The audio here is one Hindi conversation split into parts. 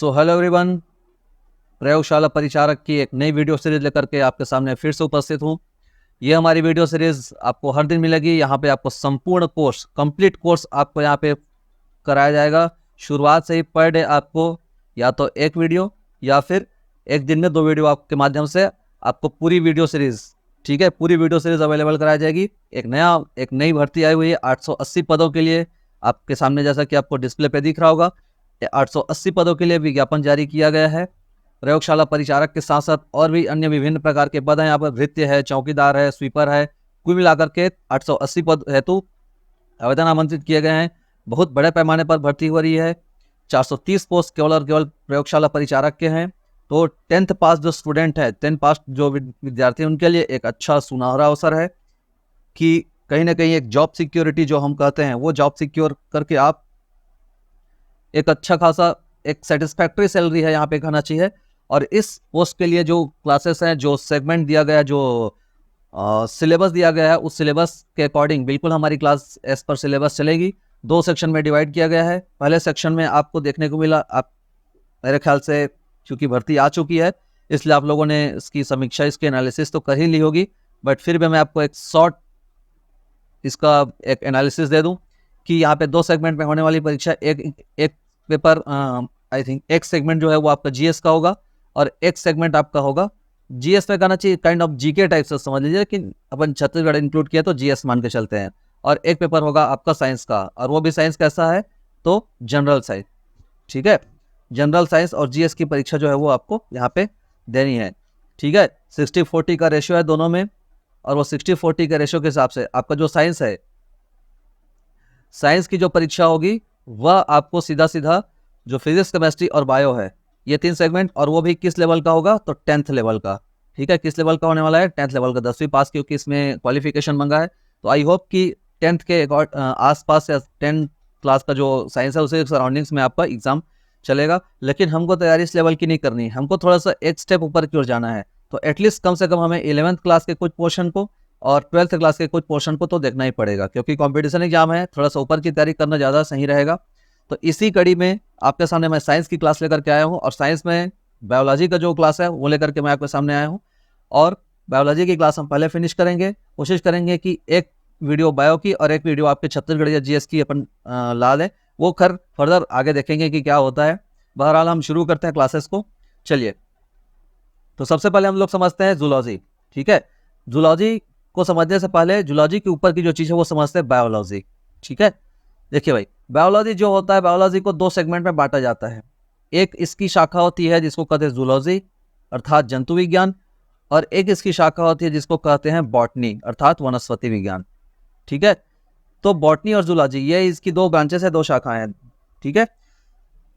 सो हेलो एवरीवन, प्रयोगशाला परिचारक की एक नई वीडियो सीरीज लेकर के आपके सामने फिर से उपस्थित हूँ। ये हमारी वीडियो सीरीज आपको हर दिन मिलेगी। यहाँ पे आपको संपूर्ण कोर्स, कंप्लीट कोर्स आपको यहाँ पे कराया जाएगा। शुरुआत से ही पर डे आपको या तो एक वीडियो या फिर एक दिन में 2 वीडियो आपके माध्यम से आपको पूरी वीडियो सीरीज, ठीक है, पूरी वीडियो सीरीज अवेलेबल कराई जाएगी। एक नई भर्ती आई हुई है 880 पदों के लिए। आपके सामने जैसा कि आपको डिस्प्ले पे दिख रहा होगा, 880 पदों के लिए विज्ञापन जारी किया गया है। प्रयोगशाला परिचारक के साथ साथ और भी अन्य विभिन्न प्रकार के पद हैं। यहाँ पर भृत्य है, चौकीदार है, स्वीपर है। कुल मिलाकर के 880 पद हेतु आवेदन आमंत्रित किए गए हैं। बहुत बड़े पैमाने पर भर्ती हो रही है। 430 पोस्ट केवल और केवल प्रयोगशाला परिचारक के हैं। तो 10th पास जो स्टूडेंट है, 10th पास जो विद्यार्थी, उनके लिए एक अच्छा सुनहरा अवसर है कि कहीं ना कहीं एक जॉब सिक्योरिटी जो हम कहते हैं वो जॉब सिक्योर करके आप एक अच्छा खासा एक सेटिस्फैक्ट्री सैलरी है यहाँ पे कहना चाहिए। और इस पोस्ट के लिए जो क्लासेस हैं, जो सेगमेंट दिया गया है, जो सिलेबस दिया गया है, उस सिलेबस के अकॉर्डिंग बिल्कुल हमारी क्लास एज पर सिलेबस चलेगी। 2 सेक्शन में डिवाइड किया गया है। पहले सेक्शन में आपको देखने को मिला, आप मेरे ख्याल से क्योंकि भर्ती आ चुकी है इसलिए आप लोगों ने इसकी समीक्षा, इसकी एनालिसिस तो कर ही ली होगी, बट फिर भी मैं आपको एक शॉर्ट इसका एक एनालिसिस दे दूं कि यहाँ पे 2 सेगमेंट में होने वाली परीक्षा, एक पेपर आई थिंक एक सेगमेंट जो है वो आपका जीएस का होगा और एक सेगमेंट आपका होगा जीएस में कहना चाहिए काइंड ऑफ जीके टाइप से समझ लीजिए, कि अपन छत्तीसगढ़ इंक्लूड किया तो जीएस मान के चलते हैं। और एक पेपर होगा आपका साइंस का, और वो भी साइंस कैसा है तो जनरल साइंस, ठीक है। जनरल साइंस और जीएस की परीक्षा जो है वो आपको यहाँ पे देनी है, ठीक है। 60-40 का रेशियो है दोनों में, और वो 60-40 के रेशियो के हिसाब से आपका जो साइंस है, साइंस की जो परीक्षा होगी वह आपको सीधा सीधा जो फिजिक्स, केमिस्ट्री और बायो है, ये 3 सेगमेंट, और वो भी किस लेवल का होगा तो 10th लेवल का, ठीक है। किस लेवल का होने वाला है 10th लेवल का, 10वीं पास, क्योंकि इसमें क्वालिफिकेशन मांगा है। तो आई होप कि 10th के आसपास या 10th क्लास का जो साइंस है उसे सराउंडिंग्स में आपका एग्जाम चलेगा। लेकिन हमको तैयारी इस लेवल की नहीं करनी है, हमको थोड़ा सा एक स्टेप ऊपर की ओर जाना है। तो एटलीस्ट कम से कम हमें 11th क्लास के कुछ पोर्शन को और 12th क्लास के कुछ पोर्शन को तो देखना ही पड़ेगा, क्योंकि कंपटीशन एग्जाम है, थोड़ा सा ऊपर की तैयारी करना ज़्यादा सही रहेगा। तो इसी कड़ी में आपके सामने मैं साइंस की क्लास लेकर के आया हूँ, और साइंस में बायोलॉजी का जो क्लास है वो लेकर के मैं आपके सामने आया हूँ। और बायोलॉजी की क्लास हम पहले फिनिश करेंगे, कोशिश करेंगे कि एक वीडियो बायो की और एक वीडियो आपके छत्तीसगढ़ या जीएस की अपन ला दें। वो खैर फर्दर आगे देखेंगे कि क्या होता है। बहरहाल हम शुरू करते हैं क्लासेस को, चलिए। तो सबसे पहले हम लोग समझते हैं जूलॉजी, ठीक है। जूलॉजी को समझने से पहले जूलॉजी के ऊपर की जो चीज़ है वो समझते हैं बायोलॉजी, ठीक है। देखिए भाई, बायोलॉजी जो होता है, बायोलॉजी को 2 सेगमेंट में बांटा जाता है। एक इसकी शाखा होती है जिसको कहते हैं जूलॉजी अर्थात जंतु विज्ञान, और एक इसकी शाखा होती है जिसको कहते हैं बॉटनी अर्थात वनस्पति विज्ञान, ठीक है। तो बॉटनी और जूलॉजी ये इसकी 2 ब्रांचेस है, 2 शाखाएं हैं, ठीक है।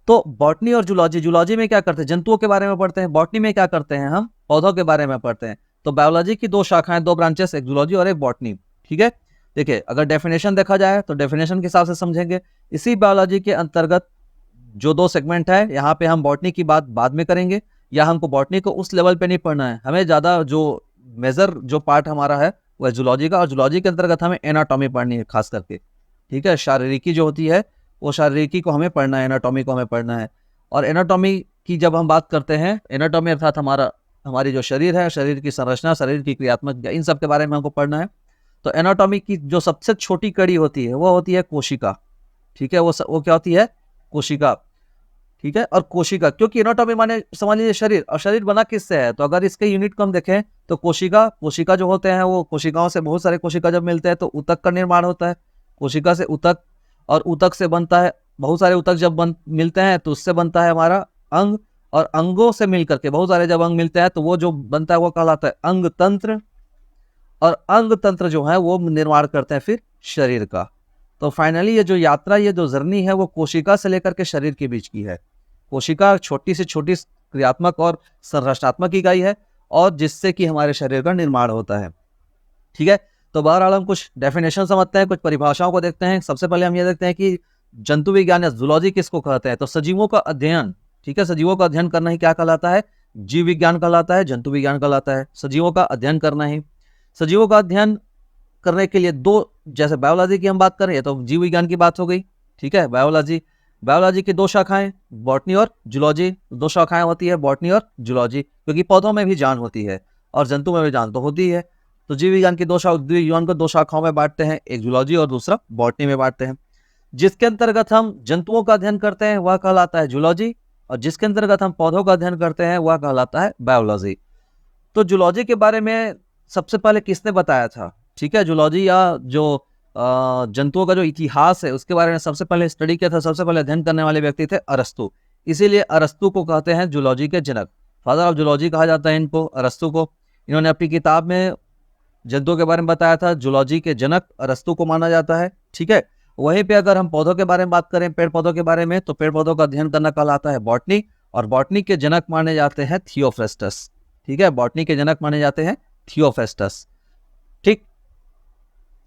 तो बॉटनी और जूलॉजी, जूलॉजी में क्या करते हैं, जंतुओं के बारे में पढ़ते हैं। बॉटनी में क्या करते हैं, हम पौधों के बारे में पढ़ते हैं। तो बायोलॉजी की 2 शाखाएं, 2 ब्रांचेस, एक जूलॉजी और एक बॉटनी, ठीक है। देखिए, अगर डेफिनेशन देखा जाए तो डेफिनेशन के हिसाब से समझेंगे। इसी बायोलॉजी के अंतर्गत जो 2 सेगमेंट है, यहाँ पे हम बॉटनी की बात बाद में करेंगे, या हमको बॉटनी को उस लेवल पे नहीं पढ़ना है। हमें ज़्यादा जो मेजर जो पार्ट हमारा है वह जूलॉजी का, और जूलॉजी के अंतर्गत हमें एनाटॉमी पढ़नी है खास करके, ठीक है। शारीरिकी जो होती है वो शारीरिकी को हमें पढ़ना है, एनाटॉमी को हमें पढ़ना है। और एनाटॉमी की जब हम बात करते हैं, एनाटॉमी अर्थात हमारी जो शरीर है, शरीर की संरचना, शरीर की क्रियात्मक, इन सब के बारे में हमको पढ़ना है। तो एनाटॉमी की जो सबसे छोटी कड़ी होती है वो होती है कोशिका, ठीक है। वो क्या होती है, कोशिका, ठीक है। और कोशिका, क्योंकि एनाटॉमी माने समझ लीजिए शरीर, और शरीर बना किससे है, तो अगर इसके यूनिट को हम देखें तो कोशिका जो होते हैं वो कोशिकाओं से, बहुत सारे कोशिका जब मिलते हैं तो ऊतक का निर्माण होता है। कोशिका से ऊतक, और ऊतक से बनता है, बहुत सारे ऊतक जब मिलते हैं तो उससे बनता है हमारा अंग, और अंगों से मिलकर के बहुत सारे जब अंग मिलते हैं तो वो जो बनता है वो कहलाता है अंग तंत्र, और अंग तंत्र जो है वो निर्माण करते हैं फिर शरीर का। तो फाइनली ये जो यात्रा, ये जो जर्नी है वो कोशिका से लेकर के शरीर के बीच की है। कोशिका छोटी से छोटी क्रियात्मक और संरचनात्मक इकाई है, और जिससे कि हमारे शरीर का निर्माण होता है, ठीक है। तो बहरहाल हम कुछ डेफिनेशन समझते हैं, कुछ परिभाषाओं को देखते हैं। सबसे पहले हम ये देखते हैं कि जंतु विज्ञान या जूलॉजी किसको कहते हैं, तो सजीवों का अध्ययन, ठीक है। सजीवों का अध्ययन करना ही क्या कहलाता है, जीव विज्ञान कहलाता है, जंतु विज्ञान कहलाता है। सजीवों का अध्ययन करना ही, सजीवों का अध्ययन करने के लिए 2, जैसे बायोलॉजी की हम बात करें तो जीव विज्ञान की बात हो गई, ठीक है। बायोलॉजी बायोलॉजी की दो शाखाएं, बॉटनी और जूलॉजी, दो शाखाएं होती है, बॉटनी और जूलॉजी, क्योंकि पौधों में भी जान होती है और जंतु में भी जान तो होती है। तो जीव विज्ञान की जीव विज्ञान को दो शाखाओं में बांटते हैं, एक जूलॉजी और दूसरा बॉटनी में बांटते हैं। जिसके अंतर्गत हम जंतुओं का अध्ययन करते हैं वह कहलाता है जूलॉजी, और जिसके अंतर्गत हम पौधों का अध्ययन करते हैं वह कहलाता है बायोलॉजी। तो जूलॉजी के बारे में सबसे पहले किसने बताया था? ठीक है, जूलॉजी या जो जंतुओं का जो इतिहास है उसके बारे में सबसे पहले स्टडी किया था, सबसे पहले अध्ययन करने वाले व्यक्ति थे अरस्तु। इसीलिए अरस्तु को कहते हैं जूलॉजी के जनक, फादर ऑफ जूलॉजी कहा जाता है इनको, अरस्तु को। इन्होंने अपनी किताब में जंतुओं के बारे में बताया था, जूलॉजी के जनक अरस्तु को माना जाता है। ठीक है, वहीं पे अगर हम पौधों के बारे में बात करें, पेड़ पौधों के बारे में, तो पेड़ पौधों का अध्ययन करना कहलाता है बॉटनी, और बॉटनी के जनक माने जाते हैं थियोफ्रेस्टस। ठीक है, बॉटनी के जनक माने जाते हैं थियोफ्रेस्टस। ठीक,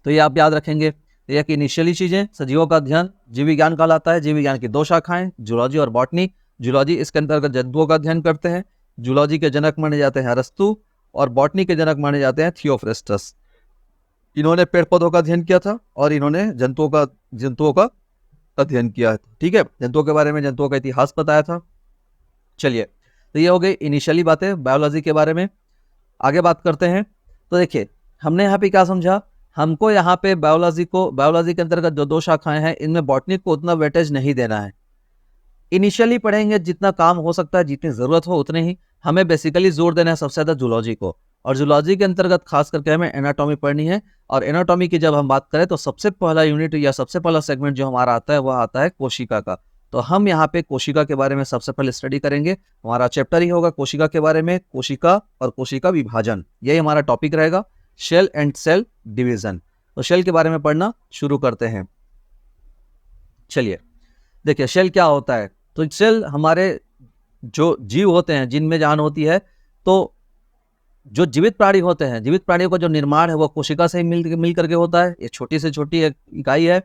तो ये आप याद रखेंगे। ये कि इनिशियली चीजें, सजीवों का अध्ययन जीव विज्ञान कहलाता है। जीव विज्ञान की दो शाखाएं, जूलॉजी और बॉटनी। जूलॉजी इसके अंतर्गत जंतुओं का अध्ययन करते हैं। जूलॉजी के जनक माने जाते हैं अरस्तु, और बॉटनी के जनक माने जाते हैं थियोफ्रेस्टस। इन्होंने पेड़ पौधों का अध्ययन किया था और इन्होंने जंतुओं का अध्ययन किया है। ठीक है, जंतुओं के बारे में, जंतुओं का इतिहास बताया था। चलिए, तो ये हो गई इनिशियली बातें बायोलॉजी के बारे में। आगे बात करते हैं। तो देखिए, हमने यहाँ पे क्या समझा, हमको यहाँ पे बायोलॉजी के अंतर्गत जो दो शाखाएं हैं, इनमें बॉटनी को उतना वेटेज नहीं देना है। इनिशियली पढ़ेंगे, जितना काम हो सकता है, जितनी जरूरत हो उतने ही। हमें बेसिकली जोर देना है सबसे ज्यादा जूलॉजी को, और जूलॉजी के अंतर्गत खास करके हमें एनाटॉमी पढ़नी है। और एनाटॉमी की जब हम बात करें तो सबसे पहला यूनिट या सबसे पहला सेगमेंट जो हमारा आता है वह आता है कोशिका का। तो हम यहाँ पे कोशिका के बारे में सबसे पहले स्टडी करेंगे। हमारा चैप्टर ही होगा कोशिका के बारे में, कोशिका और कोशिका विभाजन, यही हमारा टॉपिक रहेगा, शेल एंड सेल डिवीजन। तो शेल के बारे में पढ़ना शुरू करते हैं। चलिए, देखिए शेल क्या होता है। तो सेल हमारे जो जीव होते हैं, जिनमें जान होती है, तो जो जीवित प्राणी होते हैं, जीवित प्राणियों का जो निर्माण है वो कोशिका से ही मिल करके होता है। ये छोटी से छोटी एक इकाई है।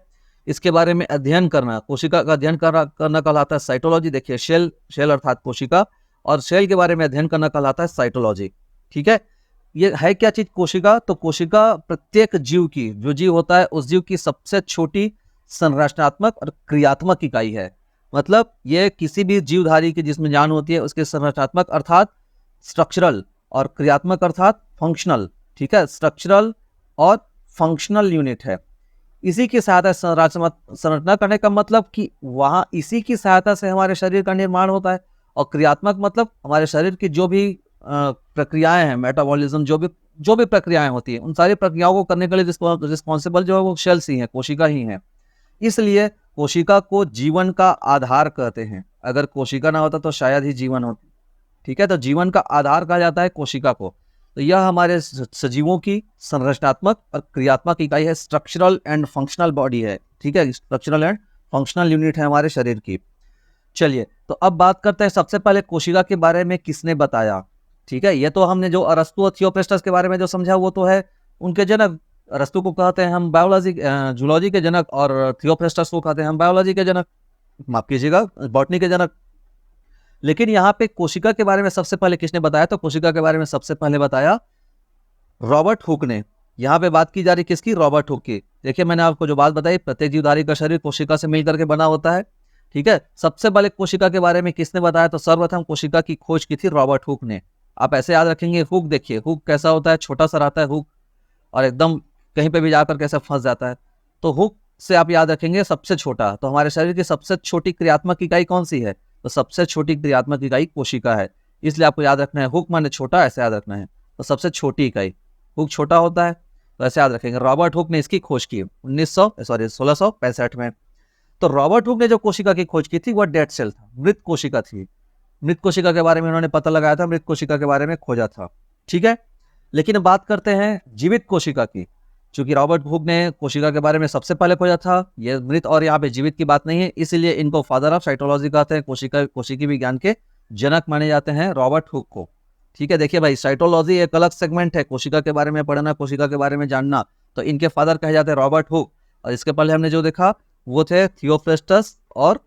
इसके बारे में अध्ययन करना, कोशिका का अध्ययन करना कहलाता है साइटोलॉजी। देखिए, शेल अर्थात कोशिका, और सेल के बारे में अध्ययन करना कहलाता है साइटोलॉजी। ठीक है, ये है क्या चीज कोशिका? तो कोशिका प्रत्येक जीव की, जो जीव होता है उस जीव की सबसे छोटी संरचनात्मक और क्रियात्मक इकाई है। मतलब ये किसी भी जीवधारी की जिसमें जान होती है उसके संरचनात्मक अर्थात स्ट्रक्चरल, और क्रियात्मक अर्थात फंक्शनल। ठीक है, स्ट्रक्चरल और फंक्शनल यूनिट है। इसी की सहायता संरचना करने का मतलब कि वहां इसी की सहायता से हमारे शरीर का निर्माण होता है। और क्रियात्मक मतलब हमारे शरीर की जो भी प्रक्रियाएं हैं, मेटाबॉलिज्म, जो भी प्रक्रियाएं होती है, उन सारी प्रक्रियाओं को करने के लिए रिस्पॉन्सिबल जो है वो सेल्स ही है, कोशिका ही है। इसलिए कोशिका को जीवन का आधार कहते हैं। अगर कोशिका ना होता तो शायद ही जीवन होता। ठीक है, तो जीवन का आधार कहा जाता है कोशिका को। तो यह हमारे सजीवों की संरचनात्मक और क्रियात्मक इकाई है, स्ट्रक्चरल एंड फंक्शनल बॉडी है। ठीक है, स्ट्रक्चरल एंड फंक्शनल यूनिट है हमारे शरीर की। चलिए, तो अब बात करते हैं सबसे पहले कोशिका के बारे में किसने बताया। ठीक है, ये तो हमने जो अरस्तु और थियोफ्रेस्टस के बारे में जो समझा वो तो है उनके जनक। अरस्तु को कहते हैं हम जूलॉजी के जनक, और थियोफ्रेस्टस को कहते हैं हम बायोलॉजी के जनक, माफ कीजिएगा, बॉटनी के जनक। लेकिन यहाँ पे कोशिका के बारे में सबसे पहले किसने बताया? तो कोशिका के बारे में सबसे पहले बताया रॉबर्ट हुक ने। यहाँ पे बात की जा रही किसकी? रॉबर्ट हुक की। देखिए, मैंने आपको जो बात बताई, प्रत्येक जीवधारी का शरीर कोशिका से मिलकर के बना होता है। ठीक है, सबसे पहले कोशिका के बारे में किसने बताया? तो सर्वप्रथम कोशिका की खोज की थी रॉबर्ट हुक ने। आप ऐसे याद रखेंगे, हुक। देखिए हुक कैसा होता है, छोटा सा रहता है हुक, और एकदम कहीं पे भी जाकर कैसे फंस जाता है। तो हुक से आप याद रखेंगे सबसे छोटा। तो हमारे शरीर की सबसे छोटी क्रियात्मक इकाई कौन सी है? तो सबसे छोटी क्रियात्मक इकाई कोशिका है। इसलिए आपको याद रखना है, हुक माने छोटा, ऐसे याद रखना है। तो सबसे छोटी इकाई हुक छोटा होता है, तो ऐसे याद रखेंगे। रॉबर्ट हुक ने इसकी खोज की 1665 में। तो रॉबर्ट हुक ने जो कोशिका की खोज की थी वह डेड सेल था, मृत कोशिका थी। मृत कोशिका के बारे में उन्होंने पता लगाया था, मृत कोशिका के बारे में खोजा था। ठीक है, लेकिन बात करते हैं जीवित कोशिका की। चूंकि रॉबर्ट हुक ने कोशिका के बारे में सबसे पहले खोजा था, ये मृत और यहाँ पे जीवित की बात नहीं है, इसीलिए इनको फादर ऑफ साइटोलॉजी कहते हैं। कोशिकी विज्ञान के जनक माने जाते हैं रॉबर्ट हुक को। ठीक है, देखिए भाई, साइटोलॉजी एक अलग सेगमेंट है, कोशिका के बारे में पढ़ना, कोशिका के बारे में जानना, तो इनके फादर कहे जाते हैं रॉबर्ट हुक। और इसके पहले हमने जो देखा वो थे थियोफ्रेस्टस और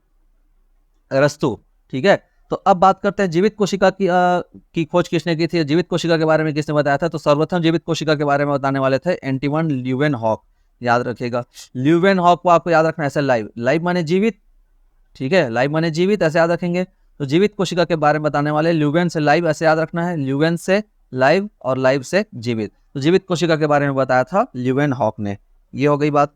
अरस्तु। ठीक है, तो अब बात करते हैं जीवित कोशिका की खोज किसने की थी, जीवित कोशिका के बारे में किसने बताया था? तो सर्वप्रथम जीवित कोशिका के बारे में बताने वाले थे एंटोइन ल्यूवेनहॉक। याद रखिएगा, ल्यूवेनहॉक को आपको याद रखना है ऐसे, लाइव माने जीवित। ठीक है, लाइव माने जीवित, ऐसे याद रखेंगे। तो जीवित कोशिका के बारे में बताने वाले, ल्यूवेन से लाइव ऐसे याद रखना है, ल्यूवेन से लाइव और लाइव से जीवित। तो जीवित कोशिका के बारे में बताया था ल्यूवेन हॉक ने, ये हो गई बात।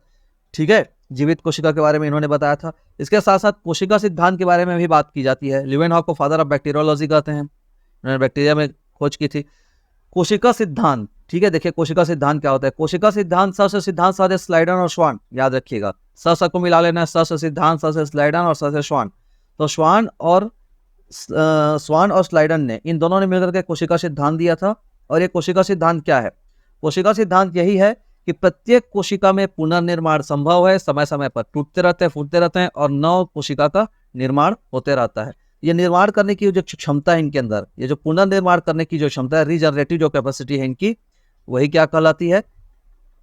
ठीक है, जीवित कोशिका के बारे में इन्होंने बताया था। इसके साथ साथ कोशिका सिद्धांत के बारे में भी बात की जाती है। ल्यूवेन हॉक को फादर ऑफ बैक्टीरियोलॉजी कहते हैं, उन्होंने बैक्टीरिया में खोज की थी। कोशिका सिद्धांत, ठीक है, देखिए कोशिका सिद्धांत क्या होता है। कोशिका सिद्धांत, स से सिद्धांत, स से स्लाइडन और श्वान, याद रखिएगा, स को मिला लेना है, स से सिद्धांत, स से स्लाइडन और स से श्वान। तो स्वान और स्लाइडन ने, इन दोनों ने मिलकर के कोशिका सिद्धांत दिया था। और ये कोशिका सिद्धांत क्या है? कोशिका सिद्धांत यही है कि प्रत्येक कोशिका में पुनर्निर्माण संभव है, समय समय पर टूटते रहते हैं, फूटते रहते हैं और नव कोशिका का निर्माण होते रहता है। ये निर्माण करने की जो क्षमता है इनके अंदर, ये जो पुनर्निर्माण करने की जो क्षमता है, रीजनरेटिव जो कैपेसिटी है इनकी, वही क्या कहलाती है?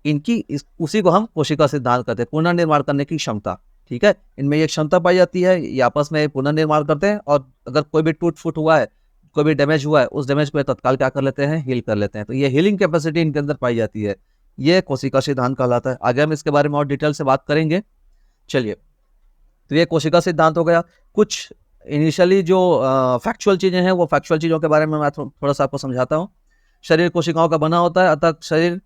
इनकी उसी को हम कोशिका सिद्धांत कहते हैं, पुनर्निर्माण करने की क्षमता। ठीक है, इनमें ये क्षमता पाई जाती है, ये आपस में पुनर्निर्माण करते हैं और अगर कोई भी टूट फूट हुआ है, कोई भी डैमेज हुआ है, उस डैमेज को तत्काल क्या कर लेते हैं? हील कर लेते हैं। तो ये हीलिंग कैपेसिटी इनके अंदर पाई जाती है, ये कोशिका सिद्धांत कहलाता है। आगे हम इसके बारे में और डिटेल से बात करेंगे। चलिए, तो ये कोशिका सिद्धांत हो गया। कुछ इनिशियली जो फैक्चुअल चीजें हैं, वो फैक्चुअल चीजों के बारे में मैं थोड़ा सा आपको समझाता हूँ। शरीर कोशिकाओं का बना होता है, अतः शरीर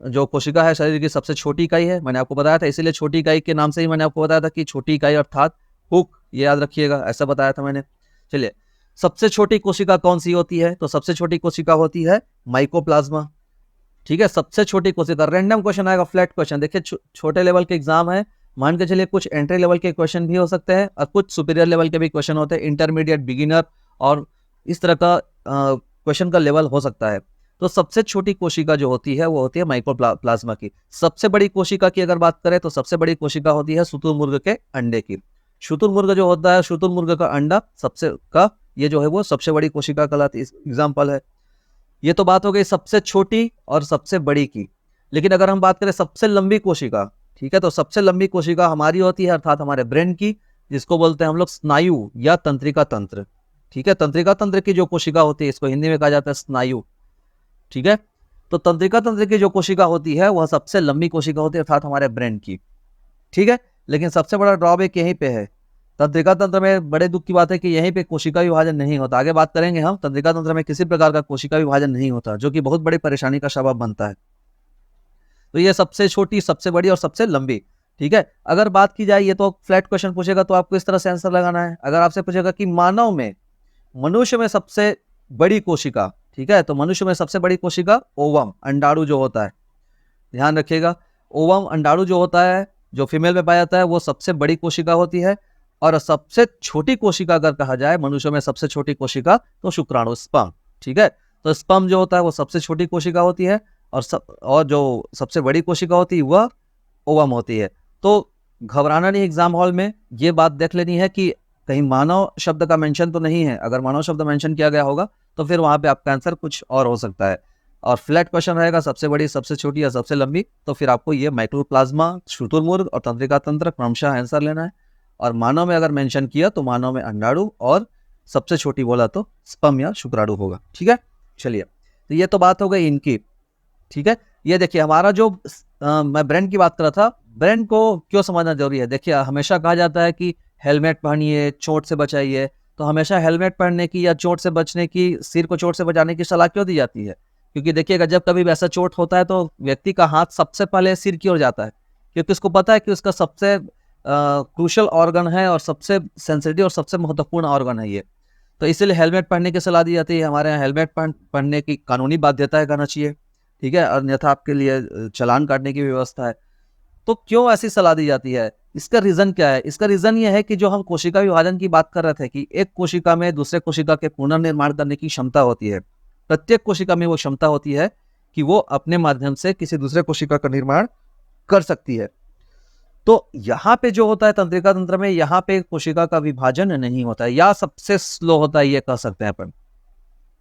जो कोशिका है शरीर की सबसे छोटी इकाई है, मैंने आपको बताया था। इसीलिए छोटी इकाई के नाम से ही मैंने आपको बताया था कि छोटी इकाई अर्थात हुक, ये याद रखिएगा, ऐसा बताया था मैंने। चलिए, सबसे छोटी कोशिका कौन सी होती है? तो सबसे छोटी कोशिका होती है माइकोप्लाज्मा। ठीक है, सबसे छोटी कोशिका। रैंडम क्वेश्चन आएगा, फ्लैट क्वेश्चन। देखिए, छोटे लेवल के एग्जाम है, मान के चलिए कुछ एंट्री लेवल के क्वेश्चन भी हो सकते हैं और कुछ सुपीरियर लेवल के भी क्वेश्चन होते हैं, इंटरमीडिएट, बिगिनर और इस तरह का क्वेश्चन का लेवल हो सकता है। तो सबसे छोटी कोशिका जो होती है वो होती है माइकोप्लाज्मा की। सबसे बड़ी कोशिका की अगर बात करें तो सबसे बड़ी कोशिका होती है शुतुरमुर्ग के अंडे की। शुतुरमुर्ग जो होता है, शुतुरमुर्ग का अंडा सबसे का, ये जो है वो सबसे बड़ी कोशिका कहलाती, एग्जाम्पल है। ये तो बात हो गई सबसे छोटी और सबसे बड़ी की। लेकिन अगर हम बात करें सबसे लंबी कोशिका, ठीक है, तो सबसे लंबी कोशिका हमारी होती है अर्थात हमारे ब्रेन की, जिसको बोलते हैं हम लोग स्नायु या तंत्रिका तंत्र। ठीक है, तंत्रिका तंत्र की जो कोशिका होती है, इसको हिंदी में कहा जाता है स्नायु। ठीक है, तो तंत्रिका तंत्र की जो कोशिका होती है वह सबसे लंबी कोशिका होती है अर्थात हमारे ब्रेन की। ठीक है, लेकिन सबसे बड़ा ड्रॉबैक यहीं पे है, तंत्रिका तंत्र में बड़े दुख की बात है कि यहीं पे कोशिका विभाजन नहीं होता। आगे बात करेंगे हम, तंत्रिका तंत्र में किसी प्रकार का कोशिका विभाजन नहीं होता, जो कि बहुत बड़ी परेशानी का सबब बनता है। तो ये सबसे छोटी, सबसे बड़ी और सबसे लंबी। ठीक है, अगर बात की जाए, ये तो फ्लैट क्वेश्चन पूछेगा तो आपको इस तरह से आंसर लगाना है। अगर आपसे पूछेगा कि मानव में, मनुष्य में सबसे बड़ी कोशिका, ठीक है, तो मनुष्य में सबसे बड़ी कोशिका ओवम, अंडाणु जो होता है, ध्यान रखिएगा, ओवम अंडाणु जो होता है, जो फीमेल में पाया जाता है, वो सबसे बड़ी कोशिका होती है। और सबसे छोटी कोशिका अगर कहा जाए मनुष्य में, सबसे छोटी कोशिका तो शुक्राणु, स्पर्म। ठीक है, तो स्पर्म जो होता है वो सबसे छोटी कोशिका होती है और जो सबसे बड़ी कोशिका होती है वह ओवम होती है। तो घबराना नहीं, एग्जाम हॉल में ये बात देख लेनी है कि कहीं मानव शब्द का मेंशन तो नहीं है। अगर मानव शब्द मेंशन किया गया होगा तो फिर वहां पे आपका आंसर कुछ और हो सकता है। और फ्लैट क्वेश्चन रहेगा सबसे बड़ी, सबसे छोटी या सबसे लंबी, तो फिर आपको ये माइक्रोप्लाज्मा, शुतुरमुर्ग और तंत्रिका तंत्र क्रमशः आंसर लेना है। और मानव में अगर मेंशन किया तो मानव में अंडाणु और सबसे छोटी बोला तो स्पर्म या शुक्राणु होगा। ठीक है, चलिए, तो ये तो बात हो गई इनकी। ठीक है, ये देखिए हमारा जो मैं ब्रेन की बात कर रहा था, ब्रेन को क्यों समझना जरूरी है। देखिए, हमेशा कहा जाता है कि हेलमेट पहनिए, चोट से बचाइए, तो हमेशा हेलमेट पहनने की या चोट से बचने की, सिर को चोट से बचाने की सलाह क्यों दी जाती है? क्योंकि देखिएगा, जब कभी वैसा चोट होता है तो व्यक्ति का हाथ सबसे पहले सिर की ओर जाता है, क्योंकि उसको पता है कि उसका सबसे क्रूशल ऑर्गन है और सबसे सेंसिटिव और सबसे महत्वपूर्ण ऑर्गन है ये। तो इसीलिए हेलमेट पहनने की सलाह दी जाती है। हमारे यहाँ हेलमेट पहनने की कानूनी बाध्यता है, करना चाहिए। ठीक है, अन्यथा आपके लिए चालान काटने की व्यवस्था है। तो क्यों ऐसी सलाह दी जाती है? इसका रीजन क्या है? इसका रीजन ये है कि जो हम कोशिका विभाजन की बात कर रहे थे कि एक कोशिका में दूसरे कोशिका के पुनर्निर्माण करने की क्षमता होती है। प्रत्येक कोशिका में वो क्षमता होती है कि वो अपने माध्यम से किसी दूसरे कोशिका का निर्माण कर सकती है। तो यहाँ पे जो होता है तंत्रिका तंत्र में, यहाँ पे कोशिका का विभाजन नहीं होता है, या सबसे स्लो होता है, ये कह सकते हैं अपन,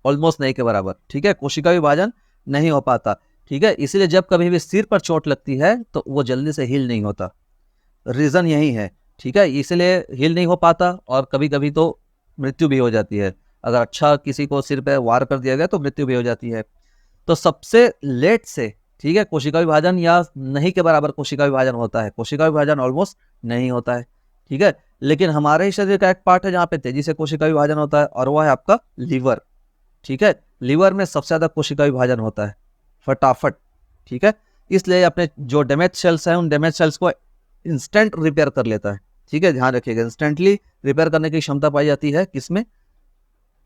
ऑलमोस्ट नहीं के बराबर। ठीक है, कोशिका विभाजन नहीं हो पाता। ठीक है, इसलिए जब कभी भी सिर पर चोट लगती है तो वो जल्दी से हील नहीं होता, रीजन यही है। ठीक है, इसलिए हील नहीं हो पाता और कभी कभी तो मृत्यु भी हो जाती है। अगर अच्छा किसी को सिर पे वार कर दिया गया तो मृत्यु भी हो जाती है। तो सबसे लेट से, ठीक है, कोशिका विभाजन या नहीं के बराबर कोशिका विभाजन होता है, कोशिका विभाजन ऑलमोस्ट नहीं होता है। ठीक है, लेकिन हमारे ही शरीर का एक पार्ट है जहाँ पे तेजी से कोशिका विभाजन होता है, और वह है आपका लीवर। ठीक है, लीवर में सबसे ज्यादा कोशिका विभाजन होता है फटाफट। ठीक है, इसलिए अपने जो डैमेज सेल्स हैं उन डैमेज सेल्स को इंस्टेंट रिपेयर कर लेता है। ठीक है, ध्यान रखिएगा, इंस्टेंटली रिपेयर करने की क्षमता पाई जाती है किसमें?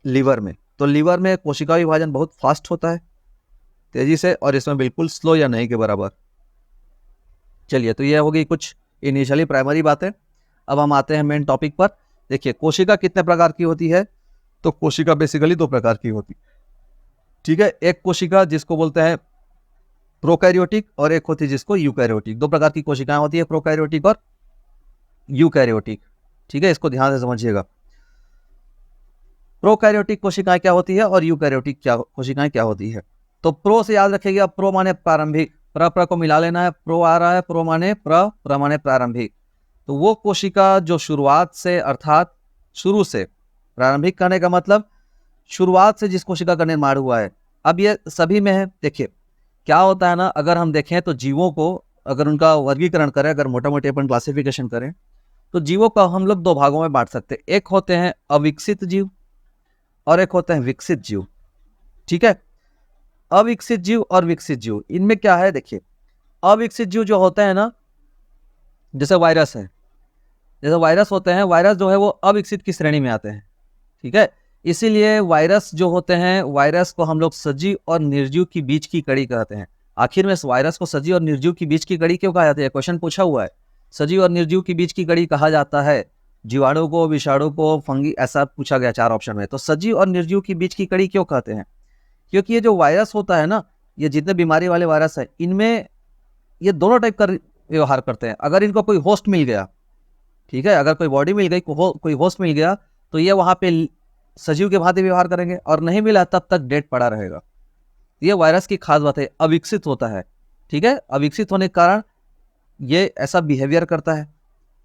लीवर में। तो लीवर में कोशिका विभाजन बहुत फास्ट होता है, तेजी से, और इसमें बिल्कुल स्लो या नहीं के बराबर। चलिए, तो ये होगी कुछ इनिशियली प्राइमरी बातें। अब हम आते हैं मेन टॉपिक पर। देखिए, कोशिका कितने प्रकार की होती है? तो कोशिका बेसिकली 2 प्रकार की होती है। ठीक है, एक कोशिका जिसको बोलते हैं प्रोकैरियोटिक, और एक होती है जिसको यूकैरियोटिक। 2 प्रकार की कोशिकाएं होती है, प्रोकैरियोटिक और यूकैरियोटिक। ठीक है, इसको ध्यान से समझिएगा। प्रोकैरियोटिक कोशिकाएं क्या होती है और यूकैरियोटिक कोशिकाएं क्या होती है? तो प्रो से याद रखिएगा, प्रो माने प्रारंभिक, प्र को मिला लेना है, प्रो आ रहा है, प्रो माने प्र माने प्रारंभिक। तो वो कोशिका जो शुरुआत से, अर्थात शुरू से, प्रारंभिक कहने का मतलब शुरुआत से जिस कोशिका का निर्माण हुआ है। अब ये सभी में है। देखिए क्या होता है ना, अगर हम देखें तो जीवों को अगर उनका वर्गीकरण करें, अगर मोटा मोटी अपन क्लासिफिकेशन करें, तो जीवों का हम लोग 2 भागों में बांट सकते हैं। एक होते हैं अविकसित जीव और एक होते हैं विकसित जीव। ठीक है, अविकसित जीव और विकसित जीव, इनमें क्या है? देखिए, अविकसित जीव जो होते हैं ना, जैसे वायरस है, जैसे वायरस होते हैं, वायरस जो है वो अविकसित की श्रेणी में आते हैं। ठीक है, इसीलिए वायरस जो होते हैं, वायरस को हम लोग सजीव और निर्जीव की बीच की कड़ी कहते हैं। आखिर में इस वायरस को सजीव और निर्जीव की बीच की कड़ी क्यों कहा जाता है? क्वेश्चन पूछा हुआ है। सजीव और निर्जीव की बीच की कड़ी कहा जाता है जीवाणु को, विषाणु को, फंगी, ऐसा पूछा गया 4 ऑप्शन में। तो सजीव और निर्जीव की बीच की कड़ी क्यों कहते हैं? क्योंकि ये जो वायरस होता है ना, ये जितने बीमारी वाले वायरस है, इनमें ये दोनों टाइप का व्यवहार करते हैं। अगर इनको कोई होस्ट मिल गया, ठीक है, अगर कोई बॉडी मिल गई, कोई होस्ट मिल गया, तो ये वहां पे सजीव के भांति व्यवहार करेंगे, और नहीं मिला तब तक डेड पड़ा रहेगा। ये वायरस की खास बात है, अविकसित होता है। ठीक है, अविकसित होने के कारण ये ऐसा बिहेवियर करता है।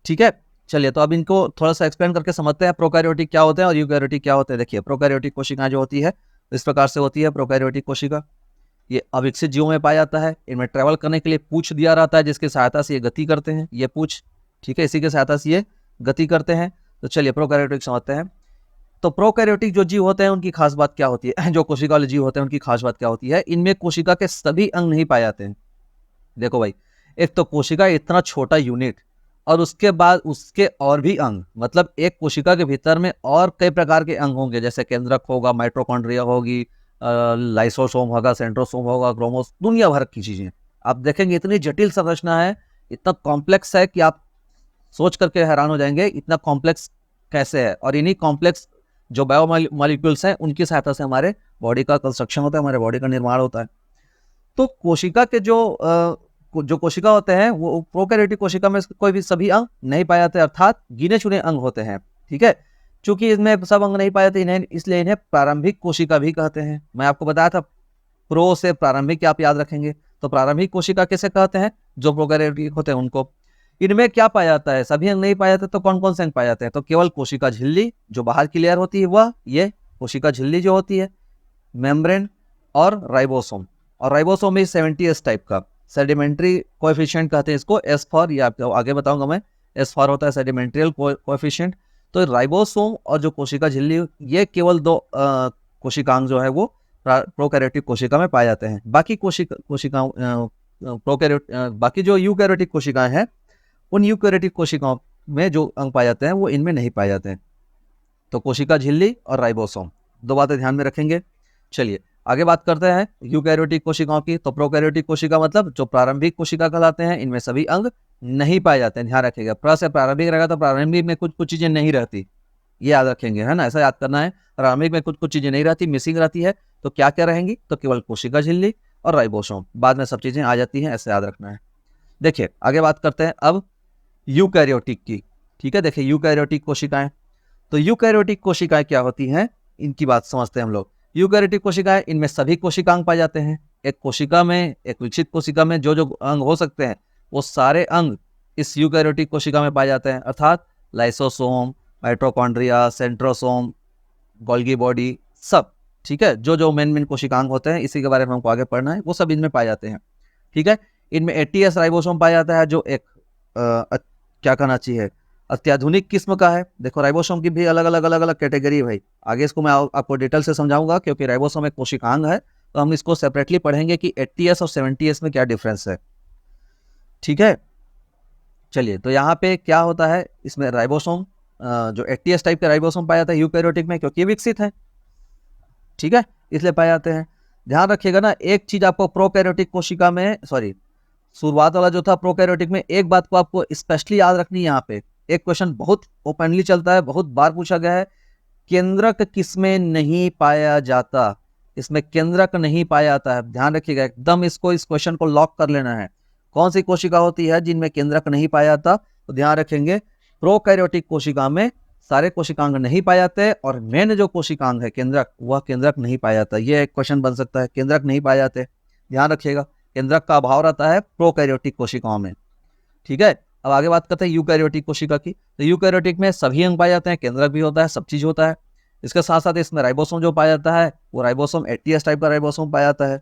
ठीक है, चलिए, तो अब इनको थोड़ा सा एक्सप्लेन करके समझते हैं, प्रोकैरियोटिक क्या होते हैं और यूकैरियोटिक क्या होते हैं। देखिए, प्रोकैरियोटिक कोशिकाएं जो होती है इस प्रकार से होती है। प्रोकैरियोटिक कोशिका ये अविकसित जीवों में पाया जाता है। इनमें ट्रेवल करने के लिए पूंछ दिया रहता है, जिसकी सहायता से ये गति करते हैं, ये पूंछ। ठीक है, इसी की सहायता से ये गति करते हैं। तो चलिए प्रोकैरियोटिक समझते हैं। तो प्रोकैरियोटिक जो जीव होते हैं उनकी खास बात क्या होती है? जो कोशिका वाले जीव होते हैं उनकी खास बात क्या होती है? इनमें कोशिका के सभी अंग नहीं पाए जाते हैं। देखो भाई, एक तो कोशिका इतना छोटा यूनिट, और उसके बाद उसके और भी अंग, मतलब एक कोशिका के भीतर में और कई प्रकार के अंग होंगे, जैसे केंद्रक होगा, माइटोकॉन्ड्रिया होगी, लाइसोसोम होगा, सेंट्रोसोम होगा, क्रोमोस, दुनिया भर की चीजें आप देखेंगे। इतनी जटिल संरचना है, इतना कॉम्प्लेक्स है कि आप सोच करके हैरान हो जाएंगे इतना कॉम्प्लेक्स कैसे है। और इन्हीं कॉम्प्लेक्स जो बायोमॉलिक्यूल्स हैं उनकी सहायता से हमारे बॉडी का कंस्ट्रक्शन होता है, हमारे बॉडी का निर्माण होता है। तो कोशिका के जो कोशिका होते हैं वो प्रोकैरियोटिक कोशिका में कोई भी सभी अंग नहीं पाए जाते, अर्थात गिने चुने अंग होते हैं। ठीक है, चूंकि इसमें सब अंग नहीं पाए जाते इन्हें, इसलिए इन्हें प्रारंभिक कोशिका भी कहते हैं। मैं आपको बताया था प्रो से प्रारंभिक आप याद रखेंगे। तो प्रारंभिक कोशिका कैसे कहते हैं? जो प्रोकैरियोटिक होते हैं उनको। इनमें क्या पाया जाता है? सभी अंग नहीं पाए जाते, तो कौन कौन से अंग पाए जाते हैं? तो केवल कोशिका झिल्ली जो बाहर की लेयर होती है वह, ये कोशिका झिल्ली जो होती है, मेम्ब्रेन और राइबोसोम। और राइबोसोम भी 70S टाइप का सेडिमेंट्री कोएफिशिएंट कहते हैं इसको, एस फॉर, ये आपको आगे बताऊंगा मैं, एस फॉर होता है सेडिमेंट्रियल कोएफिशिएंट। तो राइबोसोम और जो कोशिका झिल्ली, ये केवल 2 कोशिकांग जो है वो प्रोकैरियोटिक कोशिका में पाए जाते हैं। बाकी कोशिकाओं बाकी जो यूकैरियोटिक कोशिकाएं हैं, उन यूकैरियोटिक कोशिकाओं में जो अंग पाए जाते हैं वो इनमें नहीं पाए जाते हैं। तो कोशिका झिल्ली और राइबोसोम, 2 बातें ध्यान में रखेंगे। चलिए आगे बात करते हैं यूकैरियोटिक कोशिकाओं की। तो प्रोकैरियोटिक कोशिका मतलब जो प्रारंभिक कोशिका कहलाते हैं, इनमें सभी अंग नहीं पाए जाते हैं। ध्यान रखिएगा, प्र से प्रारंभिक रहेगा तो प्रारंभिक में कुछ चीजें नहीं रहती, ये याद रखेंगे, है ना, ऐसा याद करना है। प्रारंभिक में कुछ चीजें नहीं रहती, मिसिंग रहती है। तो क्या क्या रहेंगी? तो केवल कोशिका झिल्ली और राइबोसोम, बाद में सब चीजें आ जाती हैं, ऐसे याद रखना है। देखिए आगे बात करते हैं अब यूकैरियोटिक की। ठीक है, देखिए यूकैरियोटिक कोशिकाएं। तो यूकैरियोटिक कोशिकाएं क्या होती हैं, इनकी बात समझते हैं हम लोग। यूकैरियोटिक कोशिकाएं, इनमें सभी कोशिकांग पाए जाते हैं। एक कोशिका में, एक विकसित कोशिका में जो जो अंग हो सकते हैं वो सारे अंग इस यूकैरियोटिक कोशिका में पाए जाते हैं, अर्थात lysosome, mitochondria, centrosome, Golgi body, सब। ठीक है, जो जो मेन कोशिकांग होते हैं, इसी के बारे में हमको आगे पढ़ना है, वो सब इनमें पाए जाते हैं। ठीक है, इनमें 80S राइबोसोम पाया जाता है, जो एक क्या कहना चाहिए, अत्याधुनिक किस्म का है। देखो राइबोसोम की भी अलग अलग कैटेगरी है भाई, आगे इसको मैं आपको डिटेल से समझाऊंगा, क्योंकि राइबोसोम एक कोशिकांग है, तो हम इसको सेपरेटली पढ़ेंगे कि 80S और 70S में क्या डिफरेंस है। ठीक है, चलिए तो यहाँ पे क्या होता है, इसमें राइबोसोम जो 80S टाइप के राइबोसोम पाया जाता है यूकैरियोटिक में, क्योंकि ये विकसित है। ठीक है, इसलिए पाए जाते हैं। ध्यान रखिएगा ना, एक चीज आपको प्रोकैरियोटिक कोशिका में, सॉरी शुरुआत वाला जो था प्रोकैरियोटिक में, एक बात को आपको स्पेशली याद रखनी है। यहाँ पे एक क्वेश्चन बहुत ओपनली चलता है, बहुत बार पूछा गया है, केंद्रक किसमें नहीं पाया जाता, इसमें केंद्रक नहीं पाया जाता है। ध्यान रखिएगा एकदम, इसको इस क्वेश्चन को लॉक कर लेना है। कौन सी कोशिका होती है जिनमें केंद्रक नहीं पाया जाता, तो ध्यान रखेंगे प्रोकैरियोटिक कोशिका में सारे कोशिकांग नहीं पाए जाते, और मेन जो कोशिकांग है केंद्रक, वह केंद्रक नहीं पाया जाता। ये एक क्वेश्चन बन सकता है, केंद्रक नहीं पाए जाते। ध्यान रखिएगा केंद्रक का अभाव रहता है प्रोकैरियोटिक कोशिकाओं में। ठीक है, अब आगे बात करते हैं यूकैरियोटिक कोशिका की। तो यूकैरियोटिक में सभी अंग पाए जाते हैं, केंद्रक भी होता है, सब चीज होता है। इसके साथ साथ इसमें राइबोसोम जो पाया जाता है वो राइबोसोम 80S टाइप का राइबोसोम पाया जाता है।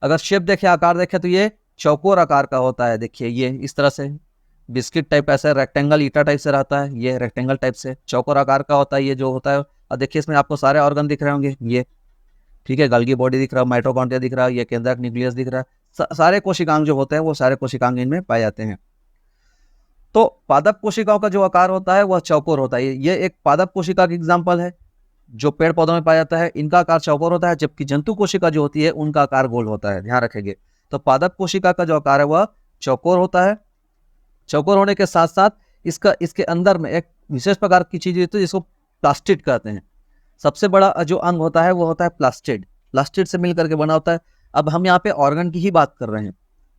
अगर शेप देखे, आकार देखे, तो ये चौकोर आकार का होता है। देखिए ये इस तरह से बिस्किट टाइप, ऐसे रेक्टेंगल ईटा टाइप से रहता है, ये रेक्टेंगल टाइप से चौकोर आकार का होता है ये जो होता है। और देखिए इसमें आपको सारे ऑर्गन दिख रहे होंगे ये, ठीक है, गल्गी बॉडी दिख रहा है, माइटोकॉन्ड्रिया दिख रहा है, ये केंद्रक न्यूक्लियस दिख रहा है। सारे कोशिकांग जो होते हैं वो सारे कोशिकांग इनमें पाए जाते हैं। तो पादप कोशिकाओं का जो आकार होता है वह चौकोर होता है। ये एक पादप कोशिका की एग्जाम्पल है जो पेड़ पौधों में पाया जाता है, इनका आकार चौकोर होता है, जबकि जंतु कोशिका जो होती है उनका आकार गोल होता है। ध्यान रखेंगे, तो पादप कोशिका का जो आकार है वह चौकोर होता है। चौकोर होने के साथ साथ इसके अंदर में एक विशेष प्रकार की चीज होती है जिसको प्लास्टिड कहते हैं। सबसे बड़ा जो अंग होता है वो होता है प्लास्टिड, प्लास्टिड से मिलकर के बना होता है। अब हम यहाँ पे ऑर्गन की ही बात कर रहे हैं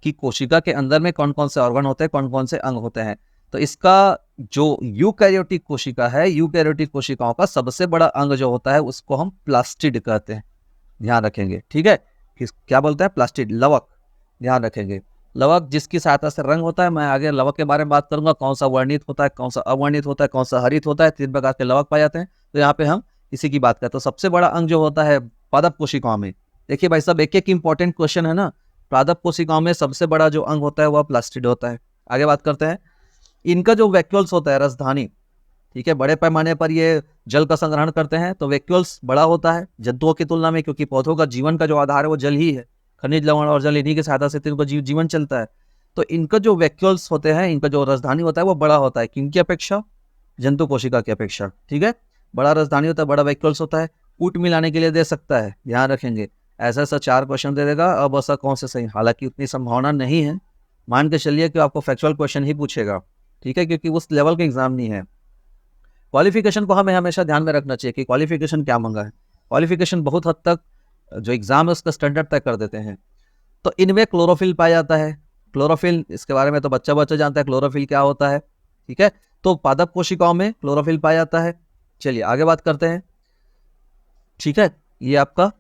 कि कोशिका के अंदर में कौन कौन से ऑर्गन होते हैं, कौन कौन से अंग होते हैं। तो इसका जो यूकैरियोटिक कोशिका है, यूकैरियोटिक कोशिकाओं का सबसे बड़ा अंग जो होता है उसको हम प्लास्टिड कहते हैं। ध्यान रखेंगे, ठीक है, क्या बोलते हैं, प्लास्टिड, लवक। ध्यान रखेंगे, लवक जिसकी सहायता से रंग होता है। मैं आगे लवक के बारे में बात करूंगा, कौन सा वर्णित होता है, कौन सा अवर्णित होता है, कौन सा हरित होता है, 3 प्रकार के लवक पाए जाते हैं। तो यहाँ पे हम इसी की बात करते हैं। तो सबसे बड़ा अंग जो होता है पादप कोशिकाओं में, देखिए भाई साहब एक एक इंपॉर्टेंट क्वेश्चन है ना। पादप कोशिकाओं में सबसे बड़ा जो अंग होता है वह प्लास्टिड होता है। आगे बात करते हैं, इनका जो वैक्यूल्स होता है, रसधानी, ठीक है, बड़े पैमाने पर ये जल का संग्रहण करते हैं। तो वैक्यूल्स बड़ा होता है जंतुओं की तुलना में, क्योंकि पौधों का जीवन का जो आधार है वो जल ही है, खनिज लवण और जल, इन्हीं की सहायता से इनका जीवन चलता है। तो इनका जो वैक्यूल्स होते हैं, इनका जो रसधानी होता है वो बड़ा होता है, किनकी अपेक्षा, जंतु कोशिका की अपेक्षा। ठीक है, बड़ा रसधानी होता है, बड़ा वैक्यूल्स होता है, कूट मिलाने के लिए दे सकता है। ध्यान रखेंगे, ऐसा 4 क्वेश्चन दे देगा। अब ऐसा कौन से सही, हालांकि उतनी संभावना नहीं है, मान के चलिए कि आपको फैक्चुअल क्वेश्चन ही पूछेगा, ठीक है, क्योंकि उस लेवल का एग्जाम नहीं है। क्वालिफिकेशन को हमें हमेशा ध्यान में रखना चाहिए कि क्वालिफिकेशन क्या मांगा है। क्वालिफिकेशन बहुत हद तक जो एग्जाम है उसका स्टैंडर्ड तय कर देते हैं। तो इनमें क्लोरोफिल पाया जाता है। क्लोरोफिल, इसके बारे में तो बच्चा बच्चा जानता है क्लोरोफिल क्या होता है, ठीक है। तो पादप कोशिकाओं में क्लोरोफिल पाया जाता है। चलिए आगे बात करते हैं, ठीक है, ये आपका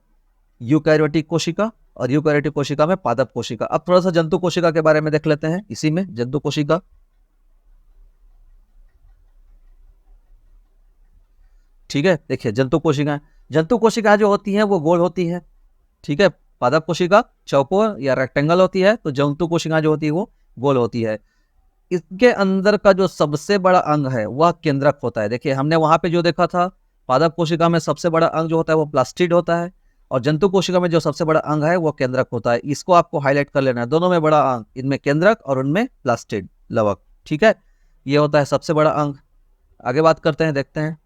यूकैरियोटिक कोशिका, और यूकैरियोटिक कोशिका में पादप कोशिका। अब थोड़ा सा जंतु कोशिका के बारे में देख लेते हैं। इसी में जंतु कोशिका, ठीक है, देखिए जंतु कोशिकाएं जो होती हैं वो गोल होती है, ठीक है। पादप कोशिका चौकोर या रेक्टेंगल होती है, तो जंतु कोशिकाएं जो होती है वो गोल होती है। इसके अंदर का जो सबसे बड़ा अंग है वह केंद्रक होता है। देखिए हमने वहां पे जो देखा था, पादप कोशिका में सबसे बड़ा अंग जो होता है वो प्लास्टिड होता है, और जंतु कोशिका में जो सबसे बड़ा अंग है वो केंद्रक होता है। इसको आपको हाईलाइट कर लेना है, दोनों में बड़ा अंग, इनमें केंद्रक और उनमें प्लास्टिड, लवक, ठीक है, ये होता है सबसे बड़ा अंग। आगे बात करते हैं, देखते हैं।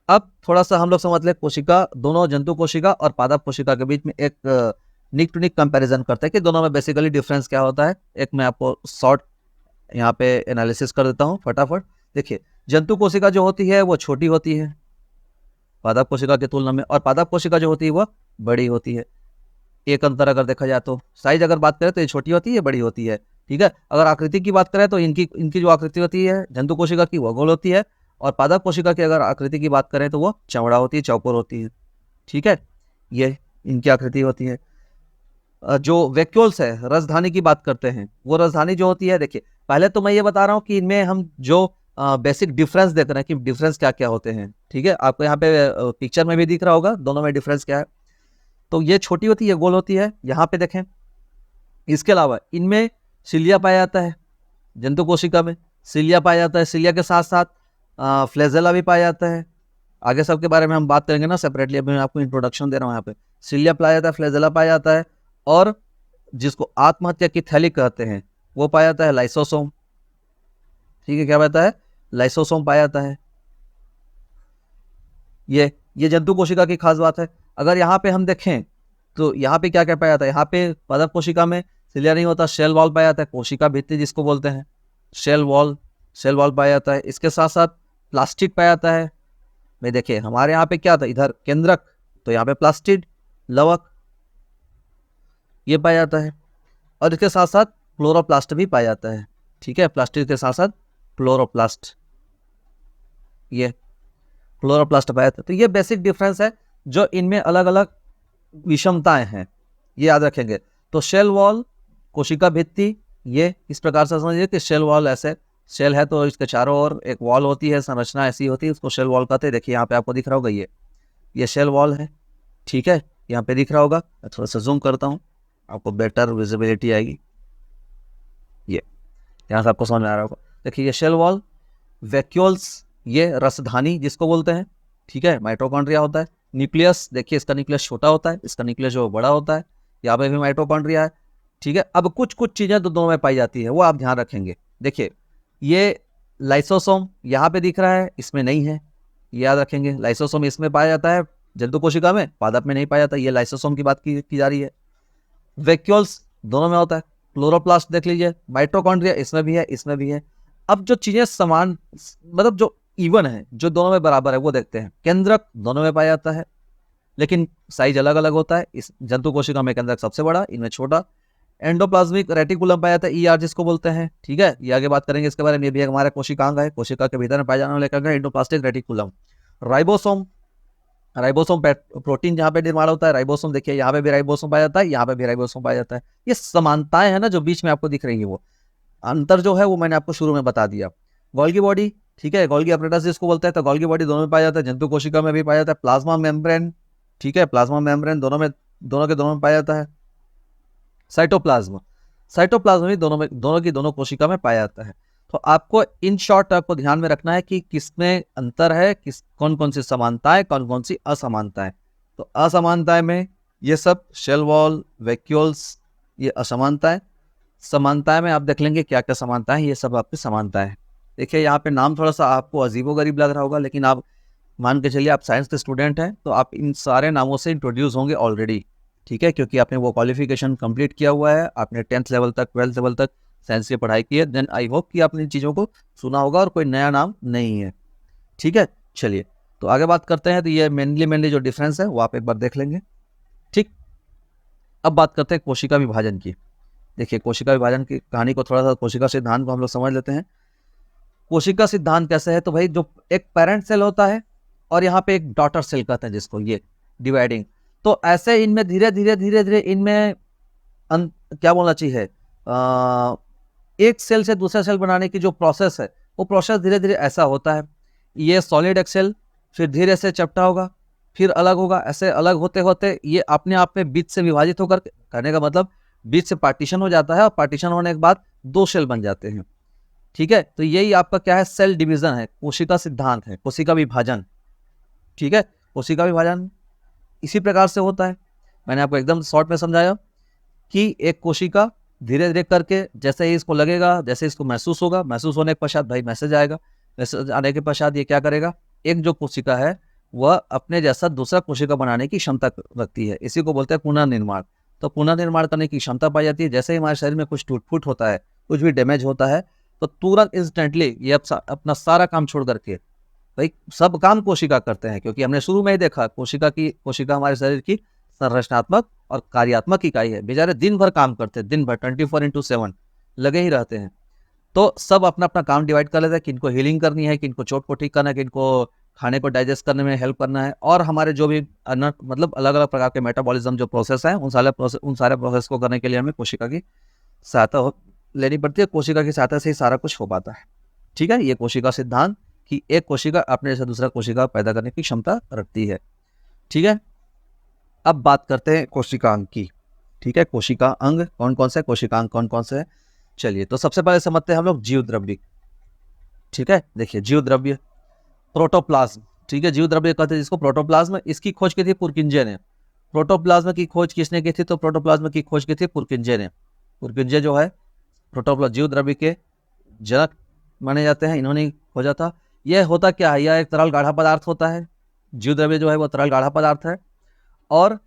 अब थोड़ा सा हम लोग समझ ले, कोशिका, दोनों जंतु कोशिका और पादप कोशिका के बीच में एक निक टू निक कंपैरिजन करते हैं कि दोनों में बेसिकली डिफरेंस क्या होता है। एक मैं आपको शॉर्ट यहाँ पे एनालिसिस कर देता हूँ फटाफट। देखिए जंतु कोशिका जो होती है वो छोटी होती है पादप कोशिका की तुलना में, और पादप कोशिका जो होती है वह बड़ी होती है। एक अंतर अगर देखा जाए तो साइज अगर बात करें तो ये छोटी होती है, बड़ी होती है, ठीक है। अगर आकृति की बात करें तो इनकी जो आकृति होती है जंतु कोशिका की, वह गोल होती है, और पादप कोशिका की अगर आकृति की बात करें तो वो चौड़ा होती है, चौकोर होती है, ठीक है, ये इनकी आकृति होती है। जो वैक्यूल्स है, रसधानी की बात करते हैं, वो रसधानी जो होती है, देखिए पहले तो मैं ये बता रहा हूँ कि इनमें हम जो बेसिक डिफरेंस देख रहे हैं कि डिफरेंस क्या क्या होते हैं, ठीक है। आपको यहाँ पे पिक्चर में भी दिख रहा होगा दोनों में डिफरेंस क्या है। तो ये छोटी होती है, गोल होती है, यहाँ पे देखें। इसके अलावा इनमें सिलिया पाया जाता है जंतु कोशिका में, सिलिया पाया जाता है, सिलिया के साथ साथ फ्लैजेला भी पाया जाता है। आगे सबके बारे में हम बात करेंगे ना सेपरेटली, अभी मैं आपको इंट्रोडक्शन दे रहा हूँ यहाँ पे। सिलिया पाया जाता है, फ्लैजेला पाया जाता है, और जिसको आत्महत्या की थैली कहते हैं वो पाया जाता है लाइसोसोम। ठीक है, क्या पाया जाता है? लाइसोसोम पाया जाता है। ये जंतु कोशिका की खास बात है। अगर यहाँ पे हम देखें तो यहाँ पे क्या क्या पाया जाता है? यहाँ पे पादप कोशिका में सिलिया नहीं होता, शेल वॉल पाया जाता है, कोशिका भित्ति जिसको बोलते हैं, शेल वॉल पाया जाता है। इसके साथ साथ प्लास्टिड पाया जाता है। भाई देखिए हमारे यहाँ पे क्या था, इधर केंद्रक, तो यहाँ पे प्लास्टिड, लवक, ये पाया जाता है। और इसके साथ साथ क्लोरोप्लास्ट भी पाया जाता है। ठीक है, प्लास्टिड के साथ साथ क्लोरोप्लास्ट, ये क्लोरोप्लास्ट पाया जाता है। तो ये बेसिक डिफरेंस है जो इनमें अलग अलग विषमताएं हैं, ये याद रखेंगे। तो शेल वॉल, कोशिका भित्ति, ये इस प्रकार से समझिए कि शेल वॉल ऐसे शेल है तो इसके चारों ओर एक वॉल होती है, संरचना ऐसी होती है, उसको शेल वॉल कहते हैं। देखिए यहाँ पे आपको दिख रहा होगा, ये शेल वॉल है। ठीक है, यहाँ पे दिख रहा होगा, थोड़ा सा जूम करता हूँ, आपको बेटर विजिबिलिटी आएगी। ये यहाँ से आपको समझ में आ रहा होगा। देखिए ये शेल वॉल, वैक्यूल्स, ये रसधानी जिसको बोलते हैं। ठीक है, माइटोकॉन्ड्रिया होता है। न्यूक्लियस, देखिए इसका न्यूक्लियस छोटा होता है, इसका न्यूक्लियस जो बड़ा होता है। यहाँ पे भी माइटोकॉन्ड्रिया है। ठीक है, अब कुछ चीजें तो दोनों में पाई जाती है, वो आप ध्यान रखेंगे। देखिए ये लाइसोसोम यहाँ पे दिख रहा है, इसमें नहीं है, ये याद रखेंगे। लाइसोसोम इसमें पाया जाता है जंतु कोशिका में, पादप में नहीं पाया जाता। ये लाइसोसोम की बात की जा रही है। वैक्यूल्स दोनों में होता है। क्लोरोप्लास्ट देख लीजिए, माइटोकॉन्ड्रिया इसमें भी है, इसमें भी है। अब जो चीजें समान, मतलब जो इवन है, जो दोनों में बराबर है, वो देखते हैं। केंद्रक दोनों में पाया जाता है, लेकिन साइज अलग अलग होता है। इस जंतु कोशिका में केंद्रक सबसे बड़ा, इनमें छोटा। एंडोप्लाज्मिक रेटिकुलम पाया जाता है, ईआर जिसको बोलते हैं। ठीक है, ये आगे बात करेंगे इसके बारे में। ये भी हमारा कोशिकांग है, कोशिका के भीतर में पाया जाने वाला क्या है? Endoplastic reticulum. राइबोसोम, प्रोटीन जहाँ पे निर्माण होता है, राइबोसोम, देखिए यहाँ पे भी राइबोसोम पाया जाता है, यहाँ पे भी राइबोसोम पाया जाता है। ये समानताएं है ना जो बीच में आपको दिख रही है, वो अंतर जो है वो मैंने आपको शुरू में बता दिया। गोल्गी बॉडी, ठीक है, गोल्गी अपरेटस जिसको बोलते हैं, तो गोल्गी बॉडी दोनों में पाया जाता है, जंतु कोशिका में भी पाया जाता है। प्लाज्मा मेम्ब्रेन, ठीक है, प्लाज्मा मेम्ब्रेन दोनों में पाया जाता है। साइटोप्लाज्म भी दोनों की दोनों कोशिका में पाया जाता है। तो आपको इन शॉर्ट आपको ध्यान में रखना है कि किसमें अंतर है, कौन कौन सी समानताएं, कौन कौन सी असमानताएं। तो असमानताएं में ये सब शेल वॉल, वैक्यूल्स, ये असमानताएं। समानताएं में आप देख लेंगे क्या क्या समानताएं, ये सब आपकी समानताएं। देखिए यहाँ पे नाम थोड़ा सा आपको अजीबोगरीब लग रहा होगा, लेकिन आप मान के चलिए आप साइंस के स्टूडेंट हैं तो आप इन सारे नामों से इंट्रोड्यूस होंगे ऑलरेडी। ठीक है, क्योंकि आपने वो क्वालिफिकेशन कंप्लीट किया हुआ है, आपने 10th लेवल तक 12th लेवल तक साइंस की पढ़ाई की है। देन आई होप कि आपने इन चीज़ों को सुना होगा और कोई नया नाम नहीं है। ठीक है, चलिए तो आगे बात करते हैं। तो ये मेनली जो डिफरेंस है वो आप एक बार देख लेंगे। ठीक, अब बात करते हैं कोशिका विभाजन की। देखिए कोशिका विभाजन की कहानी को, थोड़ा सा कोशिका सिद्धांत को हम लोग समझ लेते हैं। कोशिका सिद्धांत कैसे है? तो भाई जो एक पेरेंट सेल होता है और यहाँ पे एक डॉटर सेल कहते हैं जिसको, ये डिवाइडिंग। तो ऐसे इनमें धीरे धीरे इनमें क्या बोलना चाहिए, एक सेल से दूसरा सेल बनाने की जो प्रोसेस है, वो प्रोसेस धीरे धीरे ऐसा होता है। ये सॉलिड एक सेल, फिर धीरे से चपटा होगा, फिर अलग होगा। ऐसे अलग होते होते ये अपने आप में बीच से विभाजित होकर, कहने का मतलब बीच से पार्टीशन हो जाता है, और पार्टीशन होने के बाद दो सेल बन जाते हैं। ठीक है, तो यही आपका क्या है, सेल डिवीजन है, कोशिका सिद्धांत है, कोशिका विभाजन। ठीक है, कोशिका विभाजन इसी प्रकार से होता है। मैंने आपको एकदम शॉर्ट में समझाया कि एक कोशिका धीरे धीरे करके, जैसे ही इसको लगेगा, जैसे इसको महसूस होगा, महसूस होने के पश्चात भाई मैसेज आएगा, मैसेज आने के पश्चात ये क्या करेगा, एक जो कोशिका है वह अपने जैसा दूसरा कोशिका बनाने की क्षमता रखती है। इसी को बोलते हैं पुनर्निर्माण। तो पुनर्निर्माण करने की क्षमता पाई जाती है। जैसे ही हमारे शरीर में कुछ टूट फूट होता है, कुछ भी डैमेज होता है, तो तुरंत इंस्टेंटली ये अपना सारा काम छोड़ करके, भाई सब काम कोशिका करते हैं, क्योंकि हमने शुरू में ही देखा कोशिका हमारे शरीर की संरचनात्मक और कार्यात्मक इकाई है। बेचारे दिन भर काम करते हैं, दिन भर 24/7 लगे ही रहते हैं। तो सब अपना अपना काम डिवाइड कर लेते हैं, किनको हीलिंग करनी है, किनको चोट को ठीक करना है, किनको खाने को डाइजेस्ट करने में हेल्प करना है, और हमारे जो भी मतलब अलग अलग प्रकार के मेटाबॉलिज्म जो प्रोसेस है, उन सारे प्रोसेस को करने के लिए हमें कोशिका की सहायता लेनी पड़ती है। कोशिका की सहायता से ही सारा कुछ हो पाता है। ठीक है, ये कोशिका सिद्धांत कि एक कोशिका अपने से दूसरा कोशिका पैदा करने की क्षमता रखती है। ठीक है, अब बात करते हैं कोशिकांग की। ठीक है, कोशिका अंग कौन कौन से, कोशिकांग कौन कौन से है, चलिए तो सबसे पहले समझते हैं हम लोग जीव द्रव्य। ठीक है। देखिए जीव द्रव्य, प्रोटोप्लाज्म, ठीक है, जीव द्रव्य कहते हैं जिसको प्रोटोप्लाज्म। इसकी खोज की थी पुरकिंजे ने। प्रोटोप्लाज्म की खोज किसने की थी? तो प्रोटोप्लाज्म की खोज की थी पुरकिंजे ने। पुरकिंजे जो है प्रोटोप्लाज्म जीव द्रव्य के जनक माने जाते हैं, इन्होंने खोजा था। यह होता क्या है? यह एक तरल गाढ़ा पदार्थ होता है। जीव द्रव्य जो है वो तरल गाढ़ा पदार्थ है। और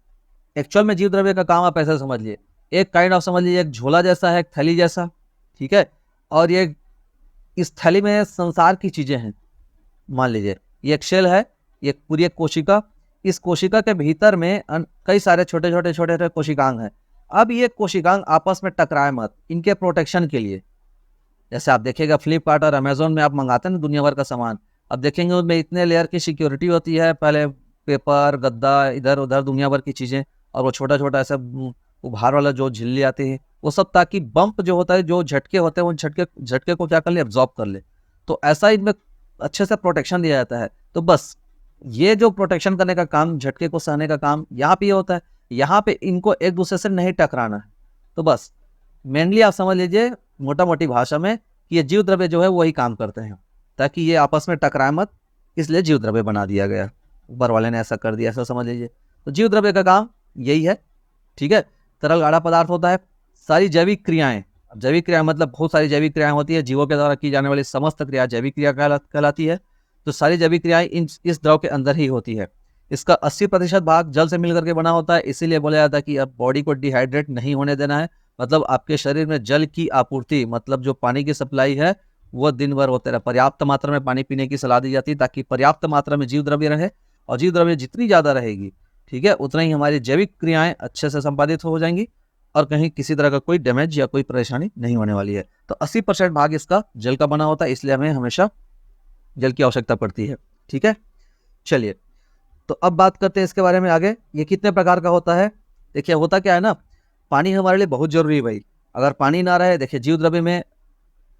एक्चुअल में जीव द्रव्य का काम आप ऐसे समझ लिए, एक काइंड ऑफ समझ लीजिए, एक झोला जैसा है, एक थैली जैसा, ठीक है। और ये इस थैली में संसार की चीजें हैं। मान लीजिए ये एक शेल है, ये पूरी एक कोशिका, इस कोशिका के भीतर में कई सारे छोटे छोटे कोशिकांग हैं। अब ये कोशिकांग आपस में टकराए मत, इनके प्रोटेक्शन के लिए। जैसे आप देखिएगा फ्लिपकार्ट और अमेजोन में आप मंगाते हैं ना दुनिया भर का सामान, अब देखेंगे उनमें इतने लेयर की सिक्योरिटी होती है, पहले पेपर गद्दा इधर उधर दुनिया भर की चीज़ें, और वो छोटा छोटा ऐसा उभार वाला जो झिल्ली आती है वो सब, ताकि बम्प जो होता है, जो झटके होते हैं, उन झटके को क्या कर ले, एब्जॉर्ब कर ले। तो ऐसा इनमें अच्छे से प्रोटेक्शन दिया जाता है। तो बस ये जो प्रोटेक्शन करने का काम, झटके को सहने का काम यहाँ पे होता है। यहाँ पे इनको एक दूसरे से नहीं टकराना है। तो बस मेनली आप समझ लीजिए मोटा मोटी भाषा में कि ये जीव द्रव्य जो है वही काम करते हैं, ताकि ये आपस में टकराए मत, इसलिए जीव द्रव्य बना दिया गया। ऊपर वाले ने ऐसा कर दिया, ऐसा समझ लीजिए। तो जीव द्रव्य का काम यही है, ठीक है। तरल गाढ़ा पदार्थ होता है। सारी जैविक क्रियाएं, जैविक क्रिया मतलब बहुत सारी जैविक क्रियाएं होती है, जीवों के द्वारा की जाने वाली समस्त क्रिया जैविक क्रिया कहलाती है। तो सारी जैविक क्रियाएं इस द्रव के अंदर ही होती है। इसका 80% भाग जल से मिलकर के बना होता है, इसीलिए बोला जाता है कि अब बॉडी को डिहाइड्रेट नहीं होने देना है। मतलब आपके शरीर में जल की आपूर्ति, मतलब जो पानी की सप्लाई है वो दिन भर होते रहे। पर्याप्त मात्रा में पानी पीने की सलाह दी जाती है, ताकि पर्याप्त मात्रा में जीव द्रव्य रहे, और जीव द्रव्य जितनी ज़्यादा रहेगी, ठीक है, उतना ही हमारी जैविक क्रियाएं अच्छे से संपादित हो जाएंगी, और कहीं किसी तरह का कोई डैमेज या कोई परेशानी नहीं होने वाली है। तो 80% भाग इसका जल का बना होता है, इसलिए हमें हमेशा जल की आवश्यकता पड़ती है, ठीक है। चलिए, तो अब बात करते हैं इसके बारे में आगे, ये कितने प्रकार का होता है। देखिए होता क्या है ना, पानी हमारे लिए बहुत जरूरी है भाई। अगर पानी ना रहे, देखिए जीव द्रव्य में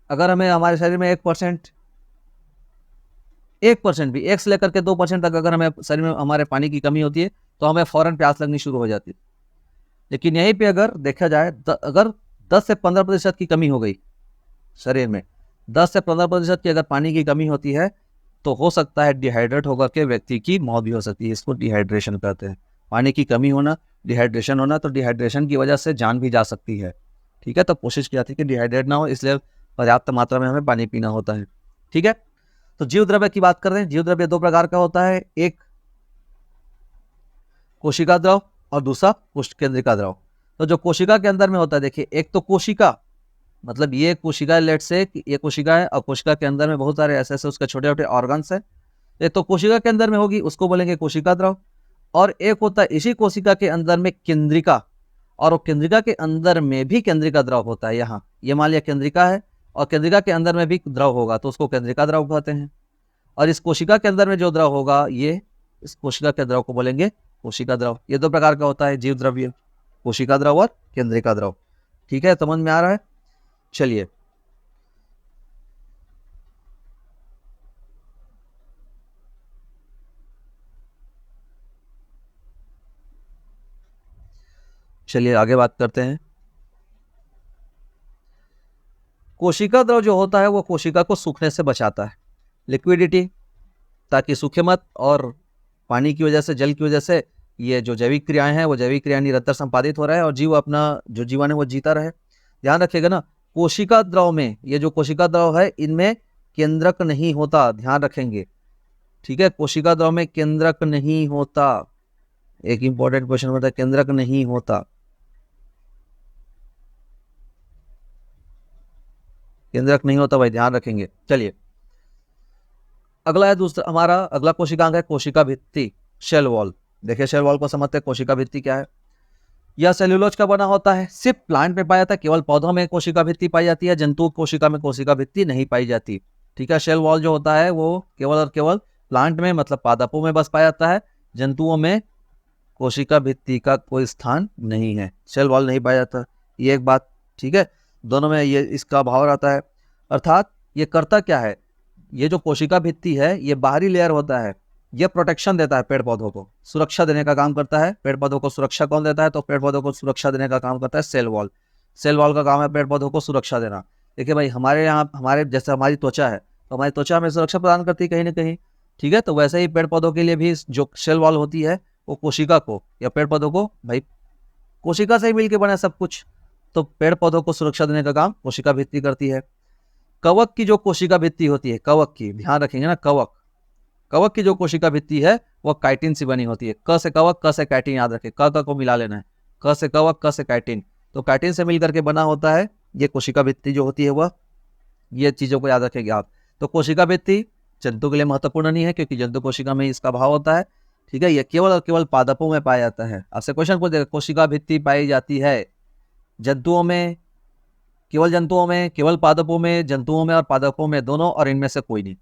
अगर हमें हमारे शरीर में 1% भी, 1 से लेकर के 2% तक अगर हमें शरीर में हमारे पानी की कमी होती है, तो हमें फौरन प्यास लगनी शुरू हो जाती है। लेकिन यहीं पे अगर देखा जाए, अगर 10 से 15% की कमी हो गई शरीर में, 10 से 15% की अगर पानी की कमी होती है, तो हो सकता है डिहाइड्रेट होकर के व्यक्ति की मौत भी हो सकती है। इसको डिहाइड्रेशन कहते हैं। पानी की कमी होना, डिहाइड्रेशन होना। तो डिहाइड्रेशन की वजह से जान भी जा सकती है, ठीक है। तो कोशिश की जाती है कि डिहाइड्रेट ना हो, इसलिए पर्याप्त मात्रा में हमें पानी पीना होता है, ठीक है। तो जीव द्रव्य की बात कर रहे हैं। जीव द्रव्य 2 प्रकार का होता है, एक कोशिका द्रव और दूसरा कोशिकेंद्रिका द्रव। तो जो कोशिका के अंदर में होता है, देखिए एक तो कोशिका, मतलब ये कोशिका, लेट से ये कोशिका है, और कोशिका के अंदर में बहुत सारे ऐसे उसके छोटे छोटे ऑर्गन्स है। एक तो कोशिका के अंदर में होगी, उसको बोलेंगे कोशिका द्रव। और एक होता है इसी कोशिका के अंदर में केंद्रिका, और वो केंद्रिका के अंदर में भी केंद्रिका द्रव होता है। यहाँ ये मान लिया केंद्रिका है, और केंद्रिका के अंदर में भी द्रव होगा, तो उसको केंद्रिका द्रव कहते हैं। और इस कोशिका के अंदर में जो द्रव होगा, ये इस कोशिका के द्रव को बोलेंगे कोशिका द्रव। ये 2 प्रकार का होता है जीव द्रव्य, कोशिका द्रव और केंद्रिका द्रव, ठीक है। समझ में आ रहा है? चलिए, चलिए आगे बात करते हैं। कोशिका द्रव जो होता है वो कोशिका को सूखने से बचाता है, लिक्विडिटी, ताकि सूखे मत, और पानी की वजह से, जल की वजह से ये जो जैविक क्रियाएं हैं वो जैविक क्रियाएं निरंतर संपादित हो रहा है, और जीव अपना जो जीवन है वो जीता रहे। ध्यान रखिएगा ना, कोशिका द्रव में, ये जो कोशिका द्रव है इनमें केंद्रक नहीं होता, ध्यान रखेंगे, ठीक है। कोशिका द्रव में केंद्रक नहीं होता। एक इंपॉर्टेंट क्वेश्चन होता है, केंद्रक नहीं होता, केंद्रक नहीं होता भाई, ध्यान रखेंगे। चलिए, अगला है दूसरा, हमारा अगला कोशिकांग है कोशिका भित्ति, शेल वॉल। देखिए शेल वॉल को समझते हैं। कोशिका भित्ति क्या है? यह सेल्यूलोज का बना होता है, सिर्फ प्लांट में पाया जाता है, केवल पौधों में कोशिका भित्ति पाई जाती है, जंतु कोशिका में कोशिका भित्ति नहीं पाई जाती, ठीक है। शेल वॉल जो होता है वो केवल और केवल प्लांट में, मतलब पादपों में बस पाया जाता है, जंतुओं में कोशिका भित्ति का कोई स्थान नहीं है, शेल वॉल नहीं पाया जाता, ये एक बात, ठीक है। दोनों में ये इसका भाव रहता है। अर्थात ये करता क्या है, ये जो कोशिका भित्ति है ये बाहरी लेयर होता है, ये प्रोटेक्शन देता है पेड़ पौधों को, सुरक्षा देने का काम करता है। पेड़ पौधों को सुरक्षा कौन देता है? तो पेड़ पौधों को सुरक्षा देने का काम करता है सेल वॉल। सेल वॉल का काम है पेड़ पौधों को सुरक्षा देना। देखिए भाई, हमारे यहाँ, हमारे जैसे हमारी त्वचा है, तो हमारी त्वचा हमें सुरक्षा प्रदान करती है कहीं ना कहीं। ठीक है, तो वैसे ही पेड़ पौधों के लिए भी जो सेल वॉल होती है वो कोशिका को या पेड़ पौधों को, भाई कोशिका से ही मिलकर बना सब कुछ, तो पेड़ पौधों को सुरक्षा देने का काम कोशिका भित्ति करती है। कवक की जो कोशिका भित्ति होती है, कवक की ध्यान रखेंगे ना, कवक, कवक की जो कोशिका भित्ति है वह काइटिन से बनी होती है। क से कवक, क से काइटिन, याद रखें, क को मिला लेना है, क से कवक, क से काइटिन, तो काइटिन से मिलकर के बना होता है ये कोशिका भित्ति जो होती है वह। ये चीजों को याद रखेंगे आप। तो कोशिका भित्ति जंतु के लिए महत्वपूर्ण नहीं है क्योंकि जंतु कोशिका में इसका भाव होता है। ठीक है, यह केवल और केवल पादपों में पाया जाता है। आपसे क्वेश्चन पूछ देगा, कोशिका भित्ति पाई जाती है जंतुओं में, केवल जंतुओं में, केवल पादपों में, जंतुओं में और पादपों में, दोनों, और इनमें से कोई नहीं।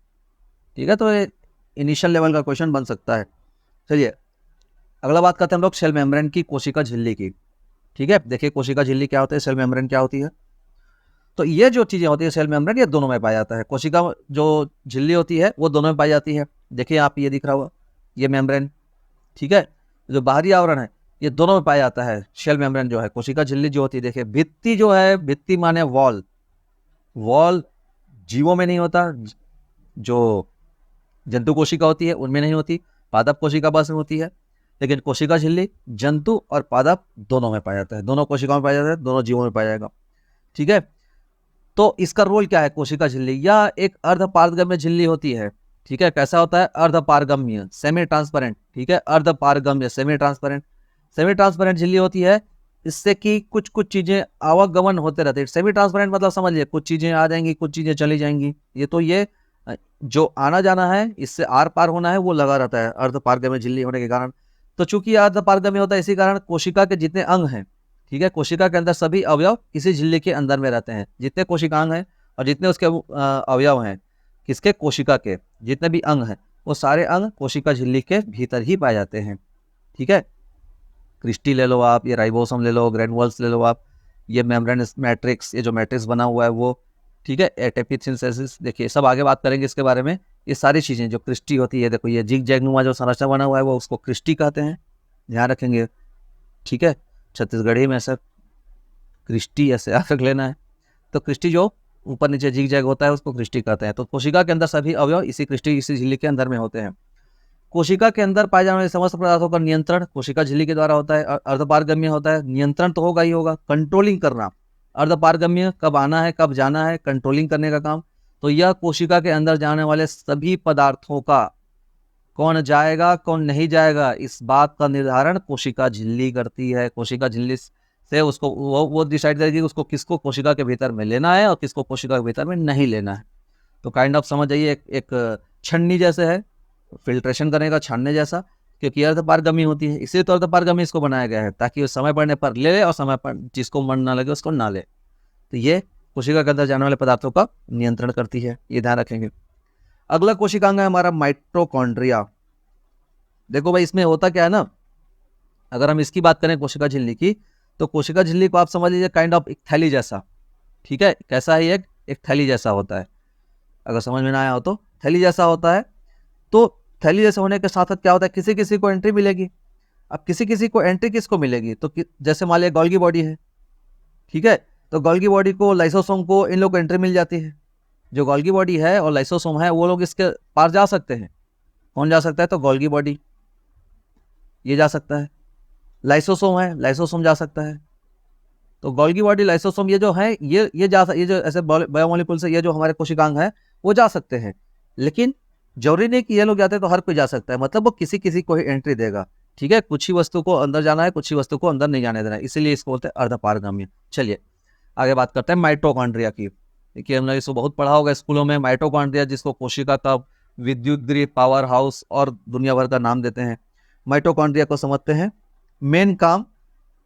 ठीक है, तो ये इनिशियल लेवल का क्वेश्चन बन सकता है। चलिए अगला बात करते हैं हम लोग सेल मेम्ब्रेन की, कोशिका झिल्ली की। ठीक है, देखिए कोशिका झिल्ली क्या होती है, सेल मेम्ब्रेन क्या होती है। तो ये जो चीजें होती है सेल मेम्ब्रेन, ये दोनों में पाया जाता है। कोशिका जो झिल्ली होती है वो दोनों में पाई जाती है। देखिए आप ये दिख रहा हुआ ये मेम्ब्रेन, ठीक है, जो बाहरी आवरण है ये दोनों में पाया जाता है। सेल मेम्ब्रेन जो है, कोशिका झिल्ली जो होती है, देखिए भित्ति जो है, भित्ति माने वॉल, वॉल जीवों में नहीं होता, जो जंतु कोशिका होती है उनमें नहीं होती, पादप कोशिका बस में होती है। लेकिन कोशिका झिल्ली जंतु और पादप दोनों में पाया जाता है, दोनों कोशिकाओं में पाया जाता है, दोनों जीवों में पाया जाएगा। ठीक है, तो इसका रोल क्या है कोशिका झिल्ली, या एक अर्धपारगम्य झिल्ली होती है। ठीक है, कैसा होता है, अर्धपारगम्य, सेमी ट्रांसपेरेंट। ठीक है, अर्धपारगम्य, सेमी ट्रांसपेरेंट, सेमी ट्रांसपेरेंट झिल्ली होती है। इससे कि कुछ कुछ चीजें आवागमन होते रहते हैं। सेमी ट्रांसपेरेंट मतलब समझ लिया, कुछ चीजें आ जाएंगी, कुछ चीजें चली जाएंगी। ये तो ये जो आना जाना है, इससे आर पार होना है, वो लगा रहता है अर्धपारगम्य झिल्ली होने के कारण। तो चूंकि ये अर्धपारगम्य होता है, इसी कारण कोशिका के जितने अंग हैं, ठीक है, कोशिका के अंदर सभी अवयव इसी झिल्ली के अंदर में रहते हैं। जितने कोशिकांग हैं और जितने उसके अवयव हैं, किसके, कोशिका के जितने भी अंग हैं, वो सारे अंग कोशिका झिल्ली के भीतर ही पाए जाते हैं। ठीक है, क्रिस्टी ले लो आप, ये राइबोसोम ले लो, ग्रेनुल्स ले लो आप, ये मेम्ब्रेन मैट्रिक्स, ये जो मैट्रिक्स बना हुआ है वो। ठीक है, एटीपी सिंथेसिस, देखिए सब आगे बात करेंगे इसके बारे में। ये सारी चीजें जो क्रिस्टी होती है, देखो ये जिग जैगनुमा जो संरचना बना हुआ है वो उसको क्रिस्टी कहते हैं, ध्यान रखेंगे। ठीक है, छत्तीसगढ़ी में ऐसा क्रिस्टी ऐसे याद रख लेना है। तो क्रिस्टी जो ऊपर नीचे जिग जैग होता है उसको क्रिस्टी कहते हैं। तो कोशिका के अंदर सभी अवयव इसी क्रिस्टी, इसी झिल्ली के अंदर में होते हैं। कोशिका के अंदर पाए जाने वाले समस्त पदार्थों का नियंत्रण कोशिका झिल्ली के द्वारा होता है। अर्धपारगम्य होता है, नियंत्रण तो होगा ही होगा, कंट्रोलिंग करना, अर्धपारगम्य कब आना है कब जाना है, कंट्रोलिंग करने का काम। तो यह कोशिका के अंदर जाने वाले सभी पदार्थों का, कौन जाएगा कौन नहीं जाएगा, इस बात का निर्धारण कोशिका झिल्ली करती है। कोशिका झिल्ली से उसको वो डिसाइड करेगी उसको किसको कोशिका के भीतर में लेना है और किसको कोशिका के भीतर में नहीं लेना है। तो काइंड ऑफ समझ जाइए एक छन्नी जैसे है, फिल्ट्रेशन करने का छानने जैसा, क्योंकि अर्धपारगमी होती है, इसलिए तो अर्धपारगमी इसको बनाया गया है, ताकि वो समय पड़ने पर ले ले और समय पर जिसको मन ना लगे उसको ना ले। तो ये कोशिका के अंदर जाने वाले पदार्थों का नियंत्रण करती है, ये ध्यान रखेंगे। अगला कोशिकांग है हमारा माइटोकॉन्ड्रिया। देखो भाई इसमें होता क्या है ना, अगर हम इसकी बात करें कोशिका झिल्ली की, तो कोशिका झिल्ली को आप समझ लीजिए काइंड ऑफ एक थैली जैसा। ठीक है, कैसा है, एक थैली जैसा होता है, अगर समझ में ना आया हो तो थैली जैसा होता है। तो थैली जैसे होने के साथ साथ क्या होता है, किसी किसी को एंट्री मिलेगी। अब किसी किसी को एंट्री किसको मिलेगी, तो जैसे मान लिया गोल्गी बॉडी है, ठीक है, तो गोल्गी बॉडी को, लाइसोसोम को, इन लोग को एंट्री मिल जाती है। जो गोल्गी बॉडी है और लाइसोसोम है वो लोग इसके पार जा सकते हैं। कौन जा सकता है, तो गोल्गी बॉडी ये जा सकता है, लाइसोसोम है, लाइसोसोम जा सकता है। तो गोल्गी बॉडी, लाइसोसोम ये जो है ये जो ऐसे बायोमोलिक्यूल से ये जो हमारे कोशिकांग है वो जा सकते हैं। लेकिन जरूरी नहीं कि ये लोग जाते हैं तो हर कोई जा सकता है, मतलब वो किसी किसी को ही एंट्री देगा। ठीक है, कुछ ही वस्तु को अंदर जाना है, कुछ ही वस्तु को अंदर नहीं जाने देना है, इसीलिए इसको बोलते हैं अर्धपारगम्य। चलिए आगे बात करते हैं माइटोकॉन्ड्रिया की। देखिए हमने इसको बहुत पढ़ा होगा स्कूलों में, माइटोकॉन्ड्रिया जिसको कोशिका का विद्युत गृह, पावर हाउस और दुनिया भर का नाम देते हैं। माइटोकॉन्ड्रिया को समझते हैं, मेन काम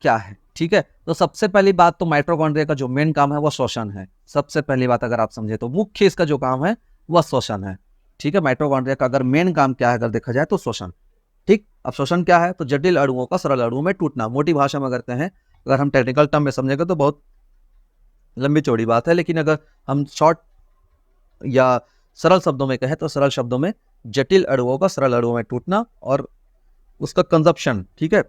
क्या है। ठीक है, तो सबसे पहली बात तो माइटोकॉन्ड्रिया का जो मेन काम है वो श्वसन है। सबसे पहली बात अगर आप समझे तो मुख्य इसका जो काम है वह श्वसन है। ठीक है, माइटोकॉन्ड्रिया का अगर मेन काम क्या है अगर देखा जाए तो श्वसन। ठीक, अब श्वसन क्या है, तो जटिल अणुओं का सरल अणुओं में टूटना, मोटी भाषा में करते हैं। अगर हम टेक्निकल टर्म में समझेंगे तो बहुत लंबी चौड़ी बात है, लेकिन अगर हम शॉर्ट या सरल शब्दों में कहें तो सरल शब्दों में जटिल अणुओं का सरल अणुओं में टूटना और उसका कंजप्शन, ठीक है,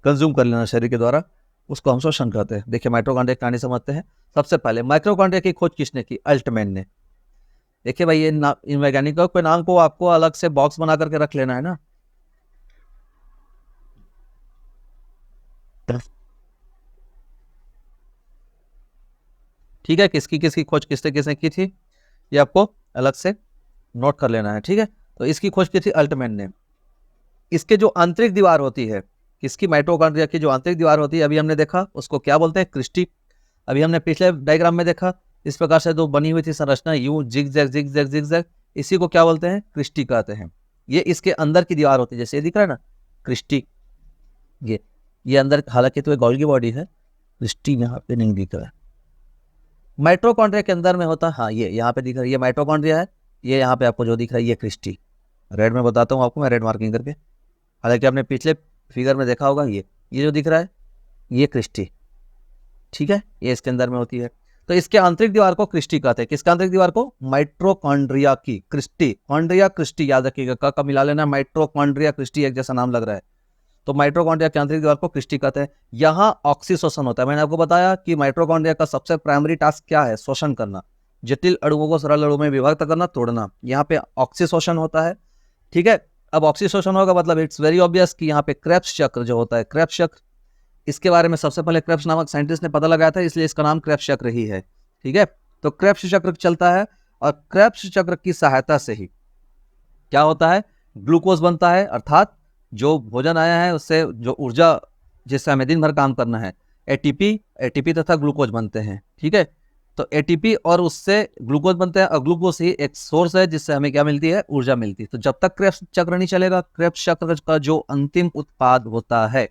कंज्यूम कर लेना शरीर के द्वारा, उसको हम श्वसन कहते हैं। देखिए माइटोकॉन्ड्रिया की कहानी समझते हैं। सबसे पहले माइटोकॉन्ड्रिया की खोज किसने की, अल्टमैन ने। देखिए भाई, ये इन वैज्ञानिकों के नाम को आपको अलग से बॉक्स बना करके रख लेना है ना। ठीक है, किसकी किसकी खोज किसने किसने की थी, ये आपको अलग से नोट कर लेना है। ठीक है, तो इसकी खोज की थी अल्टमैन ने। इसके जो आंतरिक दीवार होती है, किसकी, माइटोकॉन्ड्रिया की जो आंतरिक दीवार होती है, अभी हमने देखा उसको क्या बोलते हैं, क्रिस्टी। अभी हमने पिछले डायग्राम में देखा, इस प्रकार से जो बनी हुई थी संरचना, U zigzag zigzag zigzag, इसी को क्या बोलते हैं, क्रिस्टी कहते हैं। ये इसके अंदर की दीवार होती है, जैसे ये दिख रहा है ना क्रिस्टी, ये अंदर, हालांकि तो ये गोल्गी बॉडी है, क्रिस्टी यहाँ पे नहीं दिख रहा है। माइटोकॉन्ड्रिया के अंदर में होता है, हाँ ये यहाँ पे दिख रहा है, ये माइटोकॉन्ड्रिया है, ये यहाँ पे आपको जो दिख रहा है ये क्रिस्टी। रेड में बताता हूँ आपको मैं, रेड मार्किंग करके, हालांकि आपने पिछले फिगर में देखा होगा, ये जो दिख रहा है ये क्रिस्टी। ठीक है, ये इसके अंदर में होती है। तो इसके आंतरिक दीवार को क्रिस्टी कहते हैं। किसके आंतरिक दीवार को, माइट्रोकॉन्ड्रिया की, क्रिस्टी, कॉन्ड्रिया क्रिस्टी याद रखिएगा, का मिला लेना, माइट्रोकॉन्ड्रिया क्रिस्टी एक जैसा नाम लग रहा है। तो माइट्रोकॉन्ड्रिया के आंतरिक दीवार को क्रिस्टी कहते हैं। यहाँ ऑक्सीशोषण होता है। मैंने आपको बताया कि माइट्रोकॉन्ड्रिया का सबसे प्राइमरी टास्क क्या है, शोषण करना, जटिल अणुओं को सरल अणुओं में विभक्त करना, तोड़ना। यहाँ पे ऑक्सीशोषण होता है। ठीक है, अब ऑक्सीशोषण होगा मतलब इट्स वेरी ऑब्वियस कि यहाँ पे क्रेब्स चक्र जो होता है, क्रेब्स चक्र, इसके बारे में सबसे पहले क्रेब्स नामक साइंटिस्ट ने पता लगाया था, इसलिए इसका नाम क्रेब्स चक्र ही है। ठीक है, तो क्रेब्स चक्र चलता है, और क्रेब्स चक्र की सहायता से ही क्या होता है, ग्लूकोज बनता है, अर्थात जो भोजन आया है उससे जो ऊर्जा जिससे हमें दिन भर काम करना है, एटीपी तथा ग्लूकोज बनते हैं। ठीक है, तो एटीपी और उससे ग्लूकोज बनते हैं, और ग्लूकोज ही एक सोर्स है जिससे हमें क्या मिलती है, ऊर्जा मिलती है। तो जब तक क्रेब्स चक्र नहीं चलेगा, क्रेब्स चक्र का जो अंतिम उत्पाद होता है,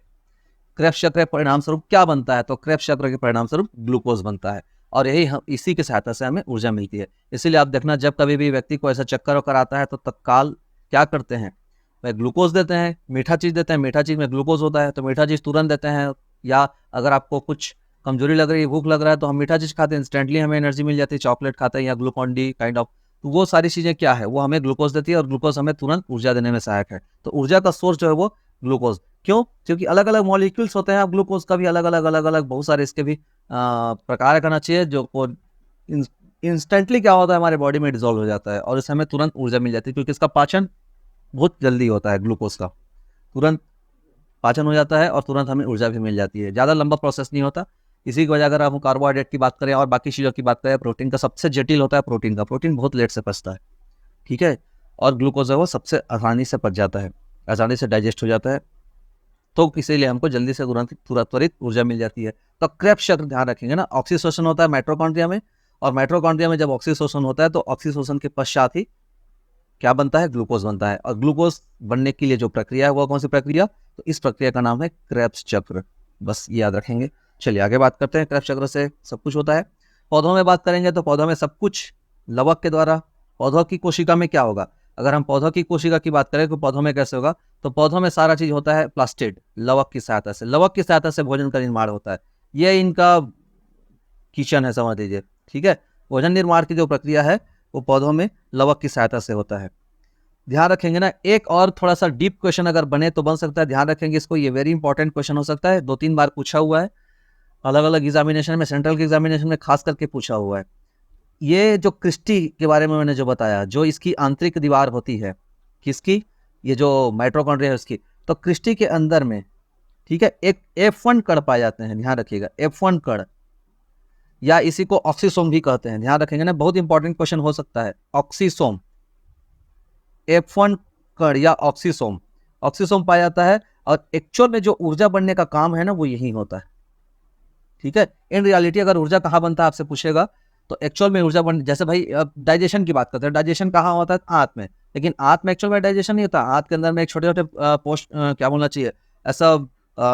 क्रेब्स चक्र के परिणाम स्वरूप क्या बनता है, तो क्रेब्स चक्र के परिणाम स्वरूप ग्लूकोज बनता है, और यही इसी की सहायता से हमें ऊर्जा मिलती है। इसीलिए आप देखना, जब कभी भी व्यक्ति को ऐसा चक्कर वक्कर आता है तो तत्काल क्या करते हैं, वह ग्लूकोज देते हैं, मीठा चीज देते हैं, मीठा चीज में ग्लूकोज होता है तो मीठा चीज तुरंत देते हैं। या अगर आपको कुछ कमजोरी लग रही है, भूख लग रहा है, तो हम मीठा चीज खाते हैं, इंस्टेंटली हमें एनर्जी मिल जाती है, चॉकलेट खाते हैं या ग्लूकॉन डी काइंड ऑफ। तो वो सारी चीजें क्या है, वो हमें ग्लूकोज देती है, और ग्लूकोज हमें तुरंत ऊर्जा देने में सहायक है। तो ऊर्जा का सोर्स जो है वो ग्लूकोज। क्यों, क्योंकि अलग अलग मॉलिक्यूल्स होते हैं, अब ग्लूकोज का भी अलग अलग बहुत सारे इसके भी प्रकार करना चाहिए, जो इंस्टेंटली क्या होता है, हमारे बॉडी में डिजोल्व हो जाता है, और इससे हमें तुरंत ऊर्जा मिल जाती है, क्योंकि इसका पाचन बहुत जल्दी होता है, ग्लूकोज का तुरंत पाचन हो जाता है, और तुरंत हमें ऊर्जा भी मिल जाती है, ज़्यादा लंबा प्रोसेस नहीं होता। इसी की वजह अगर हम कार्बोहाइड्रेट की बात करें और बाकी चीज़ों की बात करें, प्रोटीन का सबसे जटिल होता है प्रोटीन का, प्रोटीन बहुत लेट से पचता है। ठीक है, और ग्लूकोज है वो सबसे आसानी से पच जाता है, आसानी से डाइजेस्ट हो जाता है, तो इसीलिए हमको जल्दी से तुरंत त्वरित ऊर्जा मिल जाती है। तो क्रेब्स चक्र ध्यान रखेंगे ना, ऑक्सीशोषण होता है माइटोकॉन्ड्रिया में, और माइटोकॉन्ड्रिया में जब ऑक्सीशोषण होता है तो ऑक्सीशोषण के पश्चात ही क्या बनता है, ग्लूकोज बनता है। और ग्लूकोज बनने के लिए जो प्रक्रिया है वो कौन सी प्रक्रिया, तो इस प्रक्रिया का नाम है क्रेब्स चक्र। बस ये याद रखेंगे। चलिए आगे बात करते हैं। क्रेब्स चक्र से सब कुछ होता है। पौधों में बात करेंगे तो पौधों में सब कुछ लवक के द्वारा। पौधों की कोशिका में क्या होगा, अगर हम पौधों की कोशिका की बात करें तो पौधों में कैसे होगा, तो पौधों में सारा चीज होता है प्लास्टिड, लवक की सहायता से। लवक की सहायता से भोजन का निर्माण होता है, ये इनका किचन है समझ लीजिए। ठीक है, भोजन निर्माण की जो प्रक्रिया है वो पौधों में लवक की सहायता से होता है। ध्यान रखेंगे ना, एक और थोड़ा सा डीप क्वेश्चन अगर बने तो बन सकता है, ध्यान रखेंगे इसको, ये वेरी इंपॉर्टेंट क्वेश्चन हो सकता है, 2-3 बार पूछा हुआ है अलग अलग एग्जामिनेशन में, सेंट्रल के एग्जामिनेशन में खास करके पूछा हुआ है। ये जो क्रिस्टी के बारे में मैंने जो बताया, जो इसकी आंतरिक दीवार होती है, किसकी, ये जो माइटोकॉन्ड्रिया है उसकी, तो क्रिस्टी के अंदर में, ठीक है, एक F1 कण पाए जाते हैं, ध्यान रखिएगा, F1 कण, या इसी को ऑक्सीसोम भी कहते हैं। ध्यान रखेंगे ना, बहुत इंपॉर्टेंट क्वेश्चन हो सकता है। ऑक्सीसोम, F1 कण या ऑक्सीसोम, ऑक्सीसोम पाया जाता है, और एक्चुअल में जो ऊर्जा बनने का काम है ना वो यही होता है। ठीक है, इन रियलिटी अगर ऊर्जा कहाँ बनता है आपसे पूछेगा, तो एक्चुअल में ऊर्जा बन, जैसे भाई डाइजेशन की बात करते हैं, डाइजेशन कहाँ होता है, आंत में, लेकिन आंत में एक्चुअल में डाइजेशन नहीं होता। आंत के अंदर में एक छोटे छोटे पोस्ट क्या बोलना चाहिए, ऐसा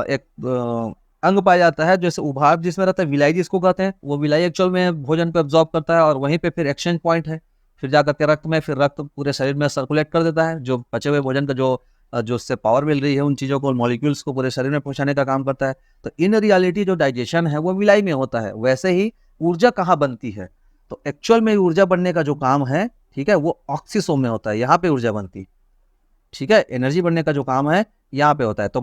एक अंग पाया जाता है जैसे उभार जिसमें रहता है, विलाई जिसको कहते हैं, वो विलाई एक्चुअल में भोजन को एब्जॉर्ब करता है, और वहीं पे फिर एक्सचेंज पॉइंट है, फिर जाकर के रक्त में, फिर रक्त पूरे शरीर में सर्कुलेट कर देता है, जो बचे हुए भोजन का जो उससे पावर मिल रही है उन चीज़ों को, मॉलिक्यूल्स को पूरे शरीर में पहुंचाने का काम करता है। तो इन रियलिटी जो डाइजेशन है वो विलाई में होता है। वैसे ही ऊर्जा कहाँ बनती है, तो एक्चुअल में ऊर्जा बनने का जो काम है, ठीक है, वो ऑक्सीसोम में होता है, यहाँ पे ऊर्जा बनती। ठीक है, एनर्जी बनने का जो काम है यहाँ पे होता है। तो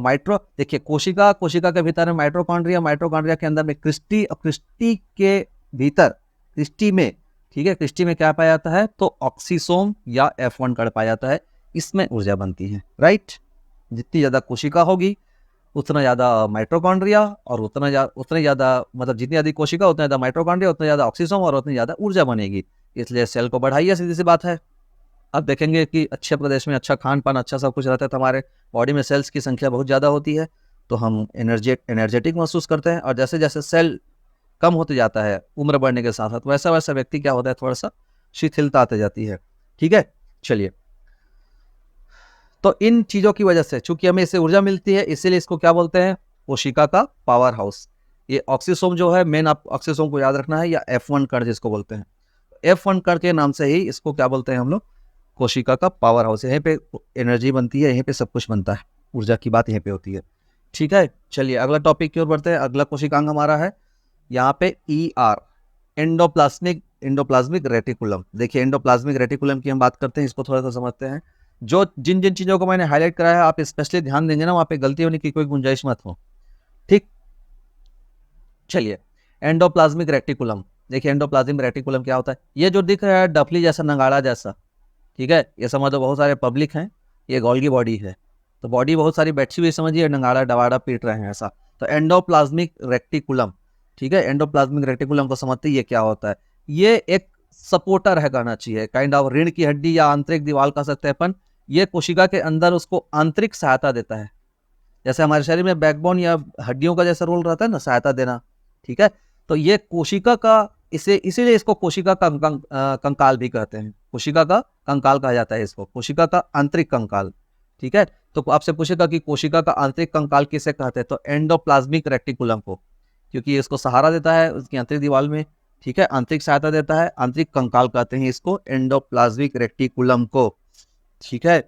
देखिए, कोशिका के भीतर है माइटोकॉन्ड्रिया, माइटोकॉन्ड्रिया के अंदर में क्रिस्टी, और क्रिस्टी के भीतर, क्रिस्टी में, ठीक है, क्रिस्टी में क्या पाया जाता है, तो ऑक्सीसोम या F1 कण पाया जाता है, इसमें ऊर्जा बनती है, राइट। जितनी ज़्यादा कोशिका होगी उतना ज़्यादा माइटोकॉन्ड्रिया, और उतने ज़्यादा मतलब जितनी ज़्यादा कोशिका उतना ज़्यादा माइटोकॉन्ड्रिया, उतना ज़्यादा ऑक्सीसोम और उतनी ज़्यादा ऊर्जा बनेगी, इसलिए सेल को बढ़ाइए, सीधी सी बात है। अब देखेंगे कि अच्छे प्रदेश में अच्छा खान पान अच्छा सब कुछ रहता है तो हमारे बॉडी में सेल्स की संख्या बहुत ज़्यादा होती है, तो हम एनर्जेटिक महसूस करते हैं। और जैसे जैसे सेल कम होते जाता है उम्र बढ़ने के साथ साथ, वैसा वैसा व्यक्ति क्या होता है, थोड़ा सा शिथिलता आती जाती है, ठीक है। चलिए, तो इन चीज़ों की वजह से चूंकि हमें इससे ऊर्जा मिलती है, इसीलिए इसको क्या बोलते हैं, कोशिका का पावर हाउस। ये ऑक्सीसोम जो है, मेन आप ऑक्सीसोम को याद रखना है, या F1 कण जिसको बोलते हैं, F1 कण के नाम से ही इसको क्या बोलते हैं हम लोग, कोशिका का पावर हाउस। यहीं पे एनर्जी बनती है, यहीं पे सब कुछ बनता है, ऊर्जा की बात यहीं पे होती है, ठीक है। चलिए अगला टॉपिक की ओर बढ़ते हैं। अगला कोशिकांग हमारा है यहाँ पे ER, एंडोप्लाज्मिक रेटिकुलम। देखिए एंडोप्लाज्मिक रेटिकुलम की हम बात करते हैं, इसको थोड़ा सा समझते हैं। जो जिन जिन चीज़ों को मैंने हाईलाइट कराया है, आप स्पेशली ध्यान देंगे ना, वहाँ पे गलती होने की कोई गुंजाइश मत हो, ठीक। चलिए, एंडोप्लाज्मिक रेटिकुलम, देखिए एंडोप्लाज्मिक रेटिकुलम क्या होता है, ये जो दिख रहा है डफली जैसा, नगाड़ा जैसा, ठीक है, ये समझ लो बहुत सारे पब्लिक हैं, ये गोल्गी बॉडी है, तो बॉडी बहुत सारी बैठी हुई समझिए, नगाड़ा डवाड़ा पीट रहे हैं ऐसा, तो एंडोप्लाज्मिक रेटिकुलम, ठीक है। एंडोप्लाज्मिक रेटिकुलम को समझते ये क्या होता है, ये एक सपोर्टर है, कहना चाहिए काइंड ऑफ रीढ़ की हड्डी या आंतरिक दीवार कह सकते हैं अपन। ये कोशिका के अंदर उसको आंतरिक सहायता देता है, जैसे हमारे शरीर में बैकबोन या हड्डियों का जैसा रोल रहता है ना, सहायता देना, ठीक है। तो ये कोशिका का, इसीलिए इसको कोशिका का कंकाल भी कहते हैं, कोशिका का कंकाल कहा जाता है इसको, कोशिका का आंतरिक कंकाल, ठीक है। तो आपसे पूछेगा कि कोशिका का आंतरिक कंकाल किसे कहते हैं, तो एंडोप्लाज्मिक रेटिकुलम को, क्योंकि इसको सहारा देता है उसकी आंतरिक दीवार में, ठीक है, आंतरिक सहायता देता है, आंतरिक कंकाल कहते हैं इसको, एंडोप्लाज्मिक रेटिकुलम को, ठीक है।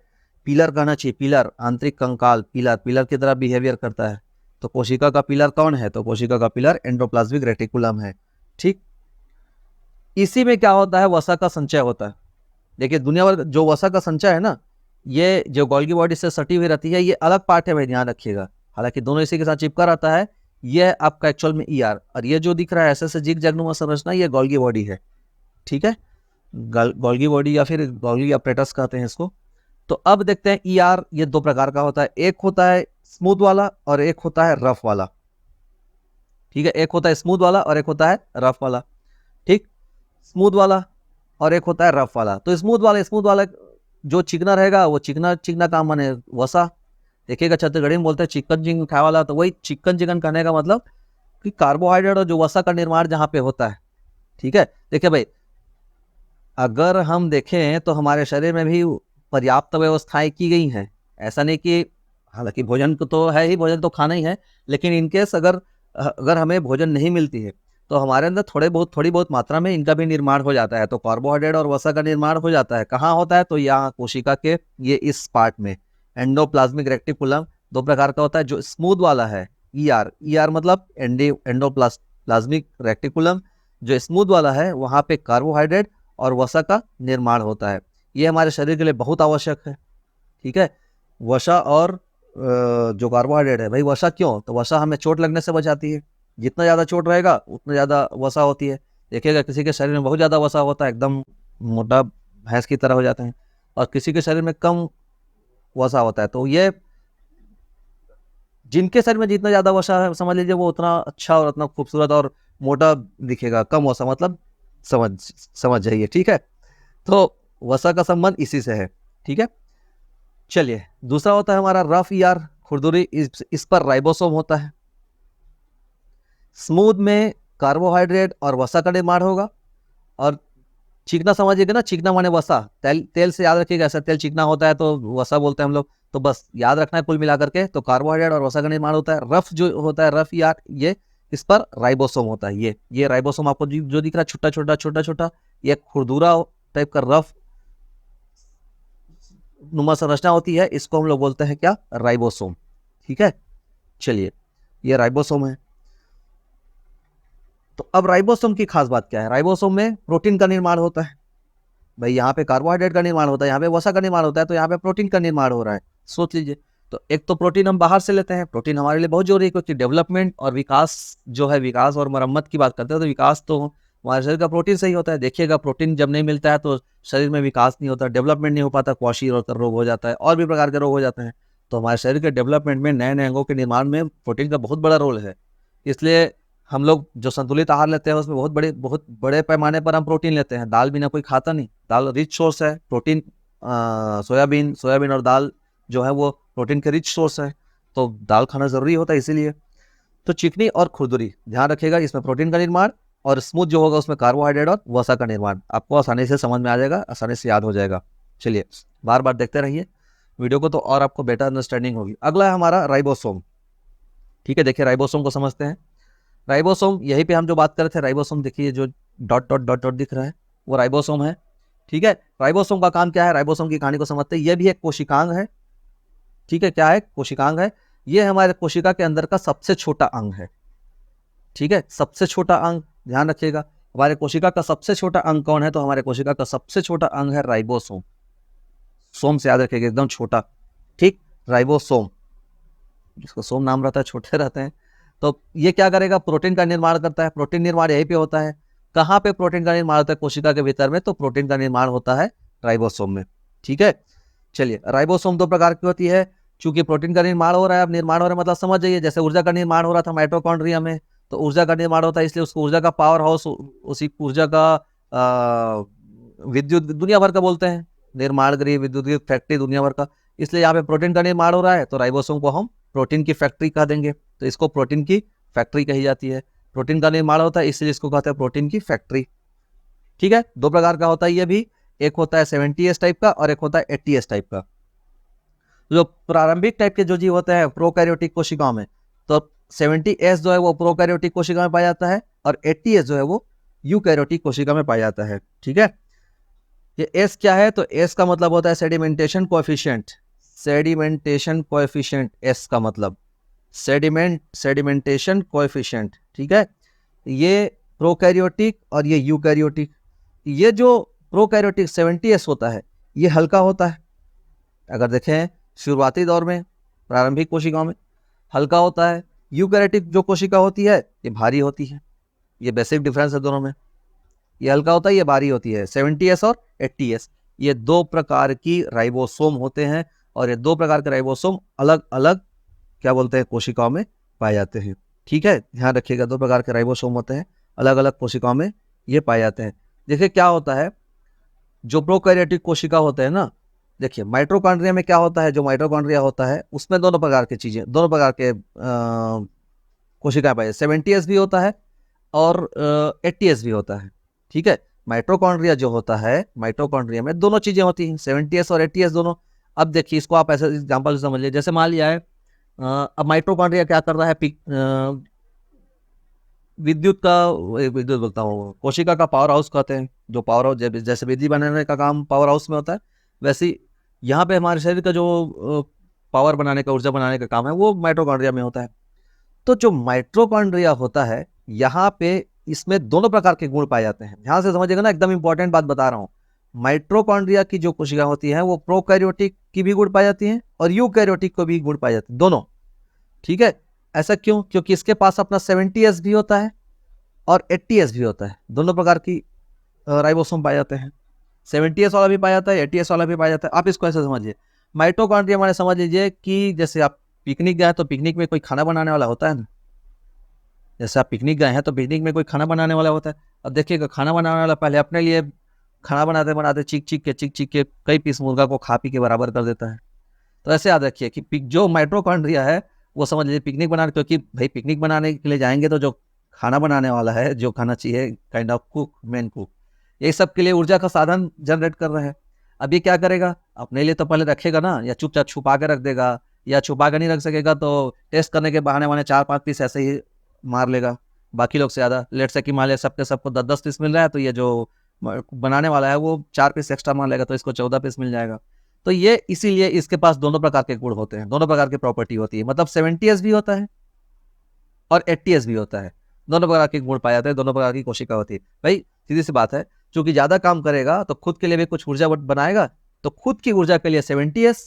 पिलर कहना चाहिए, पिलर, आंतरिक कंकाल, पिलर, पिलर की तरह बिहेवियर करता है, तो कोशिका का पिलर कौन है, तो कोशिका का पिलर एंडोप्लाज्मिक रेटिकुलम है, ठीक। इसी में क्या होता है, वसा का संचय होता है। देखिए दुनिया भर जो वसा का संचय है ना, ये जो गोल्गी बॉडी से सटी हुई रहती है, ये अलग पार्ट है भाई, ध्यान रखिएगा, हालांकि दोनों इसी के साथ चिपका रहता है। ये आपका एक्चुअल में ER, और ये जो दिख रहा है ऐसे जिग जगनुमा संरचना, ये गोल्गी बॉडी है, ठीक है, गोल्गी बॉडी या फिर गोल्गी अपरेटस कहते हैं इसको। तो अब देखते हैं ER, ये दो प्रकार का होता है, एक होता है स्मूथ वाला और एक होता है रफ वाला, ठीक है, एक होता है स्मूथ वाला और एक होता है रफ वाला, ठीक, स्मूथ वाला और एक होता है रफ वाला। तो स्मूथ वाला जो चिकना रहेगा वो चिकना चिकना काम माने वसा, देखिएगा छत्तीसगढ़ी में बोलते हैं चिकन चिकन खाने वाला, तो वही चिकन चिकन कहने का मतलब कि कार्बोहाइड्रेट और जो वसा का निर्माण जहाँ पे होता है, ठीक है। देखिए भाई, अगर हम देखें तो हमारे शरीर में भी पर्याप्त व्यवस्थाएं की गई हैं, ऐसा नहीं कि, हालांकि भोजन तो है ही, भोजन तो खाना ही है, लेकिन इनकेस अगर हमें भोजन नहीं मिलती है तो हमारे अंदर थोड़ी बहुत मात्रा में इनका भी निर्माण हो जाता है, तो कार्बोहाइड्रेट और वसा का निर्माण हो जाता है। कहाँ होता है, तो यहाँ कोशिका के ये इस पार्ट में, एंडोप्लाज्मिक रेटिकुलम दो प्रकार का होता है, जो स्मूथ वाला है ER मतलब एंडोप्लाज्मिक रेटिकुलम, जो स्मूथ वाला है वहाँ पे कार्बोहाइड्रेट और वसा का निर्माण होता है, ये हमारे शरीर के लिए बहुत आवश्यक है, ठीक है। वसा और जो कार्बोहाइड्रेट है भाई, वसा क्यों, तो वसा हमें चोट लगने से बचाती है, जितना ज़्यादा चोट रहेगा उतना ज़्यादा वसा होती है। देखिएगा किसी के शरीर में बहुत ज़्यादा वसा होता है, एकदम मोटा भैंस की तरह हो जाते हैं, और किसी के शरीर में कम वसा होता है, तो ये जिनके शरीर में जितना ज़्यादा वसा है समझ लीजिए वो उतना अच्छा और उतना खूबसूरत और मोटा दिखेगा, कम वसा मतलब समझ जाइए, ठीक है। तो वसा का संबंध इसी से है, ठीक है। चलिए दूसरा होता है हमारा रफ ER, खुरदुरी, इस पर राइबोसोम होता है। स्मूथ में कार्बोहाइड्रेट और वसा का निर्माण होगा, और चिकना समझिएगा ना, चिकना माने वसा, तेल से याद रखिएगा, ऐसा तेल चिकना होता है तो वसा बोलते हैं हम लोग, तो बस याद रखना है कुल मिलाकर के, तो कार्बोहाइड्रेट और वसा का निर्माण होता है। रफ जो होता है, रफ ER, ये इस पर राइबोसोम होता है, ये राइबोसोम आपको जो दिख रहा है छोटा छोटा, ये खुरदुरा टाइप का रफ नुमा संरचना होती है, इसको हम लोग बोलते हैं क्या, राइबोसोम, ठीक है। चलिए ये राइबोसोम है। तो अब राइबोसोम की खास बात क्या है, राइबोसोम में प्रोटीन का निर्माण होता है भाई, यहाँ पे कार्बोहाइड्रेट का निर्माण होता है, यहाँ पे वसा का निर्माण होता है, तो यहाँ पे प्रोटीन का निर्माण हो रहा है, सोच लीजिए। तो एक तो प्रोटीन हम बाहर से लेते हैं, प्रोटीन हमारे लिए बहुत जरूरी है, क्योंकि डेवलपमेंट और विकास जो है, विकास और मरम्मत की बात करते हैं, तो विकास तो हमारे शरीर का प्रोटीन सही होता है। देखिएगा प्रोटीन जब नहीं मिलता है तो शरीर में विकास नहीं होता, डेवलपमेंट नहीं हो पाता, क्वाशीरोग रोग हो जाता है और भी प्रकार के रोग हो जाते हैं। तो हमारे शरीर के डेवलपमेंट में, नए नए अंगों के निर्माण में प्रोटीन का बहुत बड़ा रोल है। इसलिए हम लोग जो संतुलित आहार लेते हैं उसमें बहुत बड़े पैमाने पर हम प्रोटीन लेते हैं। दाल बिना कोई खाता नहीं, दाल रिच सोर्स है प्रोटीन। सोयाबीन और दाल जो है वो प्रोटीन के रिच सोर्स है, तो दाल खाना जरूरी होता है इसीलिए। तो चिकनी और खुरदुरी ध्यान रखिएगा, इसमें प्रोटीन का निर्माण, और स्मूथ जो होगा उसमें कार्बोहाइड्रेट और वसा का निर्माण। आपको आसानी से समझ में आ जाएगा, आसानी से याद हो जाएगा। चलिए बार बार देखते रहिए वीडियो को, तो और आपको बेटर अंडरस्टैंडिंग होगी। अगला है हमारा राइबोसोम। ठीक है, देखिए राइबोसोम को समझते हैं। राइबोसोम, यहीं पे हम जो बात कर रहे थे, राइबोसोम देखिए जो डॉट डॉट डॉट डॉट दिख रहा है वो राइबोसोम है। ठीक है, राइबोसोम का काम क्या है, राइबोसोम की कहानी को समझते हैं। यह भी एक कोशिकांग है। ठीक है, क्या है, कोशिकांग है। ये हमारे कोशिका के अंदर का सबसे छोटा अंग है। ठीक है, सबसे छोटा अंग ध्यान रखिएगा। हमारे कोशिका का सबसे छोटा अंग कौन है, तो हमारे कोशिका का सबसे छोटा अंग है राइबोसोम। सोम से याद रखिएगा, एकदम छोटा। ठीक, राइबोसोम, जिसको सोम नाम रहता है, छोटे रहते हैं। तो ये क्या करेगा, प्रोटीन का निर्माण करता है। प्रोटीन निर्माण यहीं पे होता है। कहाँ पे प्रोटीन का निर्माण होता है, कोशिका के भीतर में, तो प्रोटीन का निर्माण होता है राइबोसोम में। ठीक है, चलिए राइबोसोम दो प्रकार की होती है। चूंकि प्रोटीन का निर्माण हो रहा है, अब निर्माण हो रहा है मतलब समझ जाइए, जैसे ऊर्जा का निर्माण हो रहा था माइटोकॉन्ड्रिया में, तो ऊर्जा का निर्माण होता है, इसलिए उसको ऊर्जा का पावर हाउस, उसी ऊर्जा का विद्युत दुनिया भर का बोलते हैं, निर्माण गृह, विद्युत फैक्ट्री दुनिया भर का। इसलिए यहाँ पे प्रोटीन का निर्माण हो रहा है, तो राइबोसोम को हम प्रोटीन की फैक्ट्री कह देंगे। तो इसको प्रोटीन की फैक्ट्री कही जाती है। प्रोटीन का निर्माण होता है इसलिए इसको कहते हैं प्रोटीन की फैक्ट्री। ठीक है, दो प्रकार का होता है ये भी, एक होता है 70S टाइप का और एक होता है 80S टाइप का। जो प्रारंभिक टाइप के जो जीव होते हैं प्रोकैरियोटिक कोशिकाओं में, तो 70S जो है वो प्रोकैरियोटिक कोशिका में पाया जाता है, और 80S जो है वो यूकैरियोटिक कोशिका में पाया जाता है। ठीक है, ये एस क्या है, तो एस का मतलब होता है sedimentation coefficient. Sedimentation coefficient, S का मतलब सेडिमेंटेशन कोएफिशिएंट। ठीक है, ये प्रोकैरियोटिक और ये यूकैरियोटिक। ये जो प्रोकैरियोटिक 70S होता है ये हल्का होता है। अगर देखें शुरुआती दौर में प्रारंभिक कोशिकाओं में हल्का होता है। यूकैरियोटिक जो कोशिका होती है ये भारी होती है। ये बेसिक डिफरेंस है दोनों में, ये हल्का होता है, ये भारी होती है। 70S और 80S, ये दो प्रकार की राइबोसोम होते हैं, और ये दो प्रकार के राइबोसोम अलग अलग क्या बोलते हैं कोशिकाओं में पाए जाते हैं। ठीक है, ध्यान रखिएगा, दो प्रकार के राइबोसोम होते हैं, अलग अलग कोशिकाओं में ये पाए जाते हैं। देखिए क्या होता है, जो प्रोकैरियोटिक कोशिका होते हैं ना, देखिए माइटोकॉन्ड्रिया में क्या होता है, जो माइटोकॉन्ड्रिया होता है उसमें दोनों प्रकार की चीजें, दोनों प्रकार के कोशिकाएं पाई जाती है। 70S भी होता है और 80S भी होता है। ठीक है, माइटोकॉन्ड्रिया जो होता है, माइटोकॉन्ड्रिया में दोनों चीजें होती हैं, 70S और 80S दोनों। अब देखिए इसको आप ऐसे एग्जांपल से समझ लीजिए, जैसे मान लिया है अब माइटोकॉन्ड्रिया क्या कर रहा है, विद्युत बोलता हूँ, कोशिका का पावर हाउस कहते हैं, जो पावर हाउस जैसे बिजली बनाने का काम पावर हाउस में होता है, वैसे ही यहाँ पे हमारे शरीर का जो पावर बनाने का, ऊर्जा बनाने का काम है वो माइटोकॉन्ड्रिया में होता है। तो जो माइटोकॉन्ड्रिया होता है यहाँ पे, इसमें दोनों प्रकार के गुण पाए जाते हैं। ध्यान से समझिएगा ना, एकदम इंपॉर्टेंट बात बता रहा हूँ। माइटोकॉन्ड्रिया की जो कोशिका होती है वो प्रोकैरियोटिक की भी गुण पाई जाती हैं और यूकैरियोटिक को भी गुण पाई जाती है, दोनों। ठीक है, ऐसा क्यों, क्योंकि इसके पास अपना 70S भी होता है और 80S भी होता है, दोनों प्रकार की राइबोसोम पाए जाते हैं। 70S वाला भी पाया जाता है, 80S वाला भी पाया जाता है। आप इसको ऐसे समझिए, माइटोकॉन्ड्रिया माने समझ लीजिए कि जैसे आप पिकनिक गए तो पिकनिक में कोई खाना बनाने वाला होता है ना, जैसे आप पिकनिक गए हैं तो पिकनिक में कोई खाना बनाने वाला होता है। अब देखिएगा खाना बनाने वाला पहले अपने लिए खाना बनाते बनाते चीख चीख के कई पीस मुर्गा को खा पी के बराबर कर देता है। तो ऐसे याद रखिए कि जो माइटोकॉन्ड्रिया है वो समझ लीजिए पिकनिक बनाने, क्योंकि भाई पिकनिक बनाने के लिए जाएंगे तो जो खाना बनाने वाला है, जो खाना चाहिए, kind of cook, main cook, ये सब के लिए ऊर्जा का साधन जनरेट कर रहे हैं। अब ये क्या करेगा, अपने लिए तो पहले रखेगा ना, या चुपचाप छुपा के रख देगा, या छुपा के नहीं रख सकेगा तो टेस्ट करने के बहाने वाने 4-5 पीस ऐसे ही मार लेगा बाकी लोग से ज़्यादा। लेट से कि मान लिया सबके सबको 10-10 पीस मिल रहा है, तो ये जो बनाने वाला है वो 4 पीस एक्स्ट्रा मार लेगा, तो इसको 14 पीस मिल जाएगा। तो ये इसीलिए इसके पास दोनों प्रकार के गुण होते हैं, दोनों प्रकार की प्रॉपर्टी होती है। मतलब 70S भी होता है और 80S भी होता है, दोनों प्रकार के गुण पाए जाते हैं, दोनों प्रकार की कोशिका होती है। भाई सीधी सी बात है, चूंकि ज्यादा काम करेगा तो खुद के लिए भी कुछ ऊर्जा बनाएगा, तो खुद की ऊर्जा के लिए 70S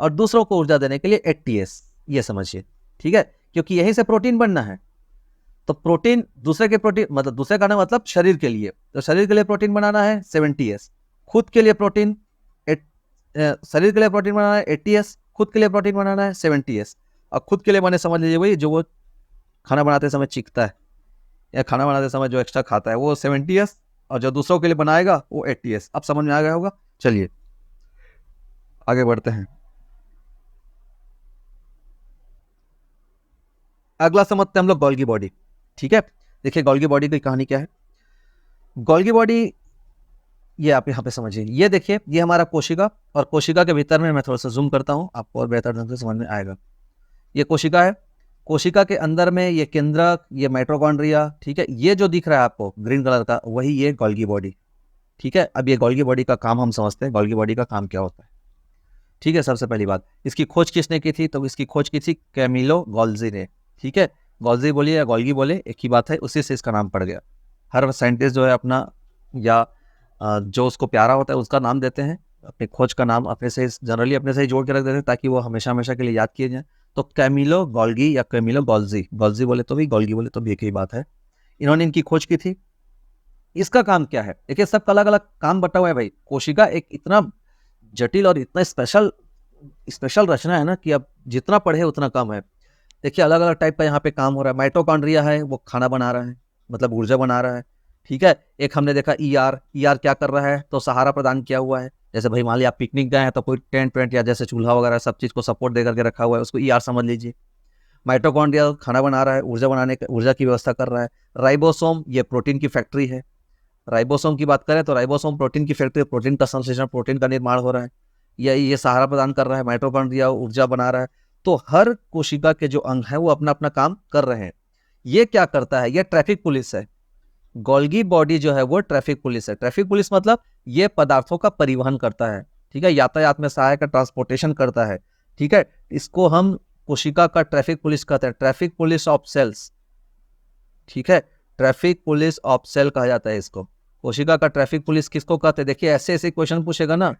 और दूसरों को ऊर्जा देने के लिए 80S, ये समझिए। ठीक है, क्योंकि यहीं से प्रोटीन बनना है। तो प्रोटीन दूसरे के प्रोटीन मतलब दूसरे का ना मतलब शरीर के लिए, तो शरीर के लिए प्रोटीन बनाना है 70s, खुद के लिए प्रोटीन शरीर के लिए प्रोटीन बनाना है 80s, खुद के लिए प्रोटीन बनाना है 70s। और खुद के लिए मैंने समझ लीजिए वही जो वो खाना बनाते समय चीखता है या खाना बनाते समय जो एक्स्ट्रा खाता है वो 70s, और जो दूसरों के लिए बनाएगा वो 80s। अब समझ में आ गया होगा। चलिए आगे बढ़ते हैं। अगला समझते हैं हम लोग गोल्गी बॉडी। ठीक है, देखिए गोल्गी बॉडी की कहानी क्या है। गोल्गी बॉडी ये आप यहाँ पे समझिए, ये देखिए ये हमारा कोशिका, और कोशिका के भीतर में मैं थोड़ा सा जूम करता हूँ आपको और बेहतर ढंग से समझ में आएगा। ये कोशिका है, कोशिका के अंदर में ये केंद्रक, ये माइटोकॉन्ड्रिया, ठीक है, ये जो दिख रहा है आपको ग्रीन कलर का वही ये गोल्गी बॉडी। ठीक है, अब ये गोल्गी बॉडी का काम हम समझते हैं, गोल्गी बॉडी का काम क्या होता है। ठीक है, सबसे पहली बात इसकी खोज किसने की थी, तो इसकी खोज की थी कैमिलो गोल्जी ने। ठीक है, गोल्जी बोलिए या गोल्गी बोले एक ही बात है, उसी से इसका नाम पड़ गया। हर साइंटिस्ट जो है अपना या जो उसको प्यारा होता है उसका नाम देते हैं, अपनी खोज का नाम अपने से जनरली अपने से ही जोड़ के रख देते हैं ताकि वो हमेशा हमेशा के लिए याद किए जाए। तो कैमिलो गोल्गी या कैमिलो गोल्जी, गोल्जी बोले तो भी गोल्गी बोले तो भी एक ही बात है, इन्होंने इनकी खोज की थी। इसका काम क्या है, देखिए सबका अलग अलग काम बटा हुआ है भाई। कोशिका एक इतना जटिल और इतना स्पेशल रचना है ना कि अब जितना पढ़े उतना कम है। देखिए अलग अलग टाइप का यहाँ पे काम हो रहा है। माइटोकॉन्ड्रिया है वो खाना बना रहा है, मतलब ऊर्जा बना रहा है। ठीक है, एक हमने देखा ईआर क्या कर रहा है, तो सहारा प्रदान किया हुआ है। जैसे भाई मान लिया आप पिकनिक गए हैं तो कोई टेंट वेंट या जैसे चूल्हा वगैरह सब चीज को सपोर्ट दे करके रखा हुआ है, उसको ईआर समझ लीजिए। माइटोकॉन्ड्रिया खाना बना रहा है, ऊर्जा की व्यवस्था कर रहा है। राइबोसोम ये प्रोटीन की फैक्ट्री है। राइबोसोम की बात करें तो राइबोसोम प्रोटीन की फैक्ट्री, प्रोटीन का संश्लेषण, प्रोटीन का निर्माण हो रहा है। ये सहारा प्रदान कर रहा है। माइटोकॉन्ड्रिया ऊर्जा बना रहा है। तो हर कोशिका के जो अंग है वो अपना अपना काम कर रहे हैं। ये क्या करता है, ये ट्रैफिक पुलिस है। गोल्गी बॉडी जो है वो ट्रैफिक पुलिस है। ट्रैफिक पुलिस मतलब ये पदार्थों का परिवहन करता है, ठीक है, यातायात में सहायक का ट्रांसपोर्टेशन करता है। ठीक है, इसको हम कोशिका का ट्रैफिक पुलिस कहते हैं, ट्रैफिक पुलिस ऑफ सेल्स। ठीक है, ट्रैफिक पुलिस ऑफ सेल कहा जाता है इसको। कोशिका का ट्रैफिक पुलिस किसको कहते हैं, देखिए ऐसे ऐसे क्वेश्चन पूछेगा ना,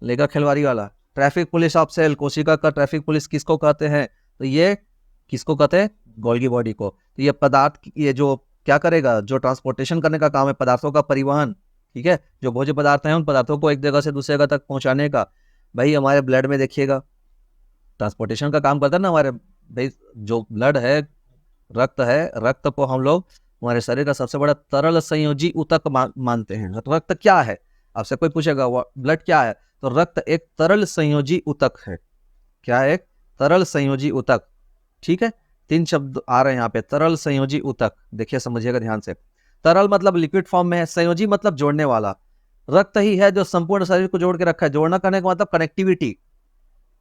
लेगा खिलवाड़ी वाला। ट्रैफिक पुलिस ऑफ सेल, कोशिका का ट्रैफिक पुलिस किसको कहते हैं, तो ये किसको कहते हैं, गोल्गी बॉडी को। तो ये पदार्थ, ये जो क्या करेगा, जो ट्रांसपोर्टेशन करने का काम है, पदार्थों का परिवहन। ठीक है, जो भोज्य पदार्थ हैं उन पदार्थों को एक जगह से दूसरी जगह तक पहुंचाने का। भाई हमारे ब्लड में देखिएगा ट्रांसपोर्टेशन का काम करता है ना हमारे भाई। जो ब्लड है, रक्त है, रक्त को हम लोग हमारे शरीर का सबसे बड़ा तरल संयोजी ऊतक मानते हैं। तो रक्त क्या है, आपसे कोई पूछेगा ब्लड क्या है, तो रक्त एक तरल संयोजी ऊतक है। क्या है, एक तरल संयोजी ऊतक। ठीक है, 3 शब्द आ रहे हैं यहाँ पे, तरल संयोजी ऊतक। देखिए समझिएगा ध्यान से, तरल मतलब लिक्विड फॉर्म में है, संयोजी मतलब जोड़ने वाला। रक्त ही है जो संपूर्ण शरीर को जोड़ के रखा है। जोड़ना करने का मतलब कनेक्टिविटी।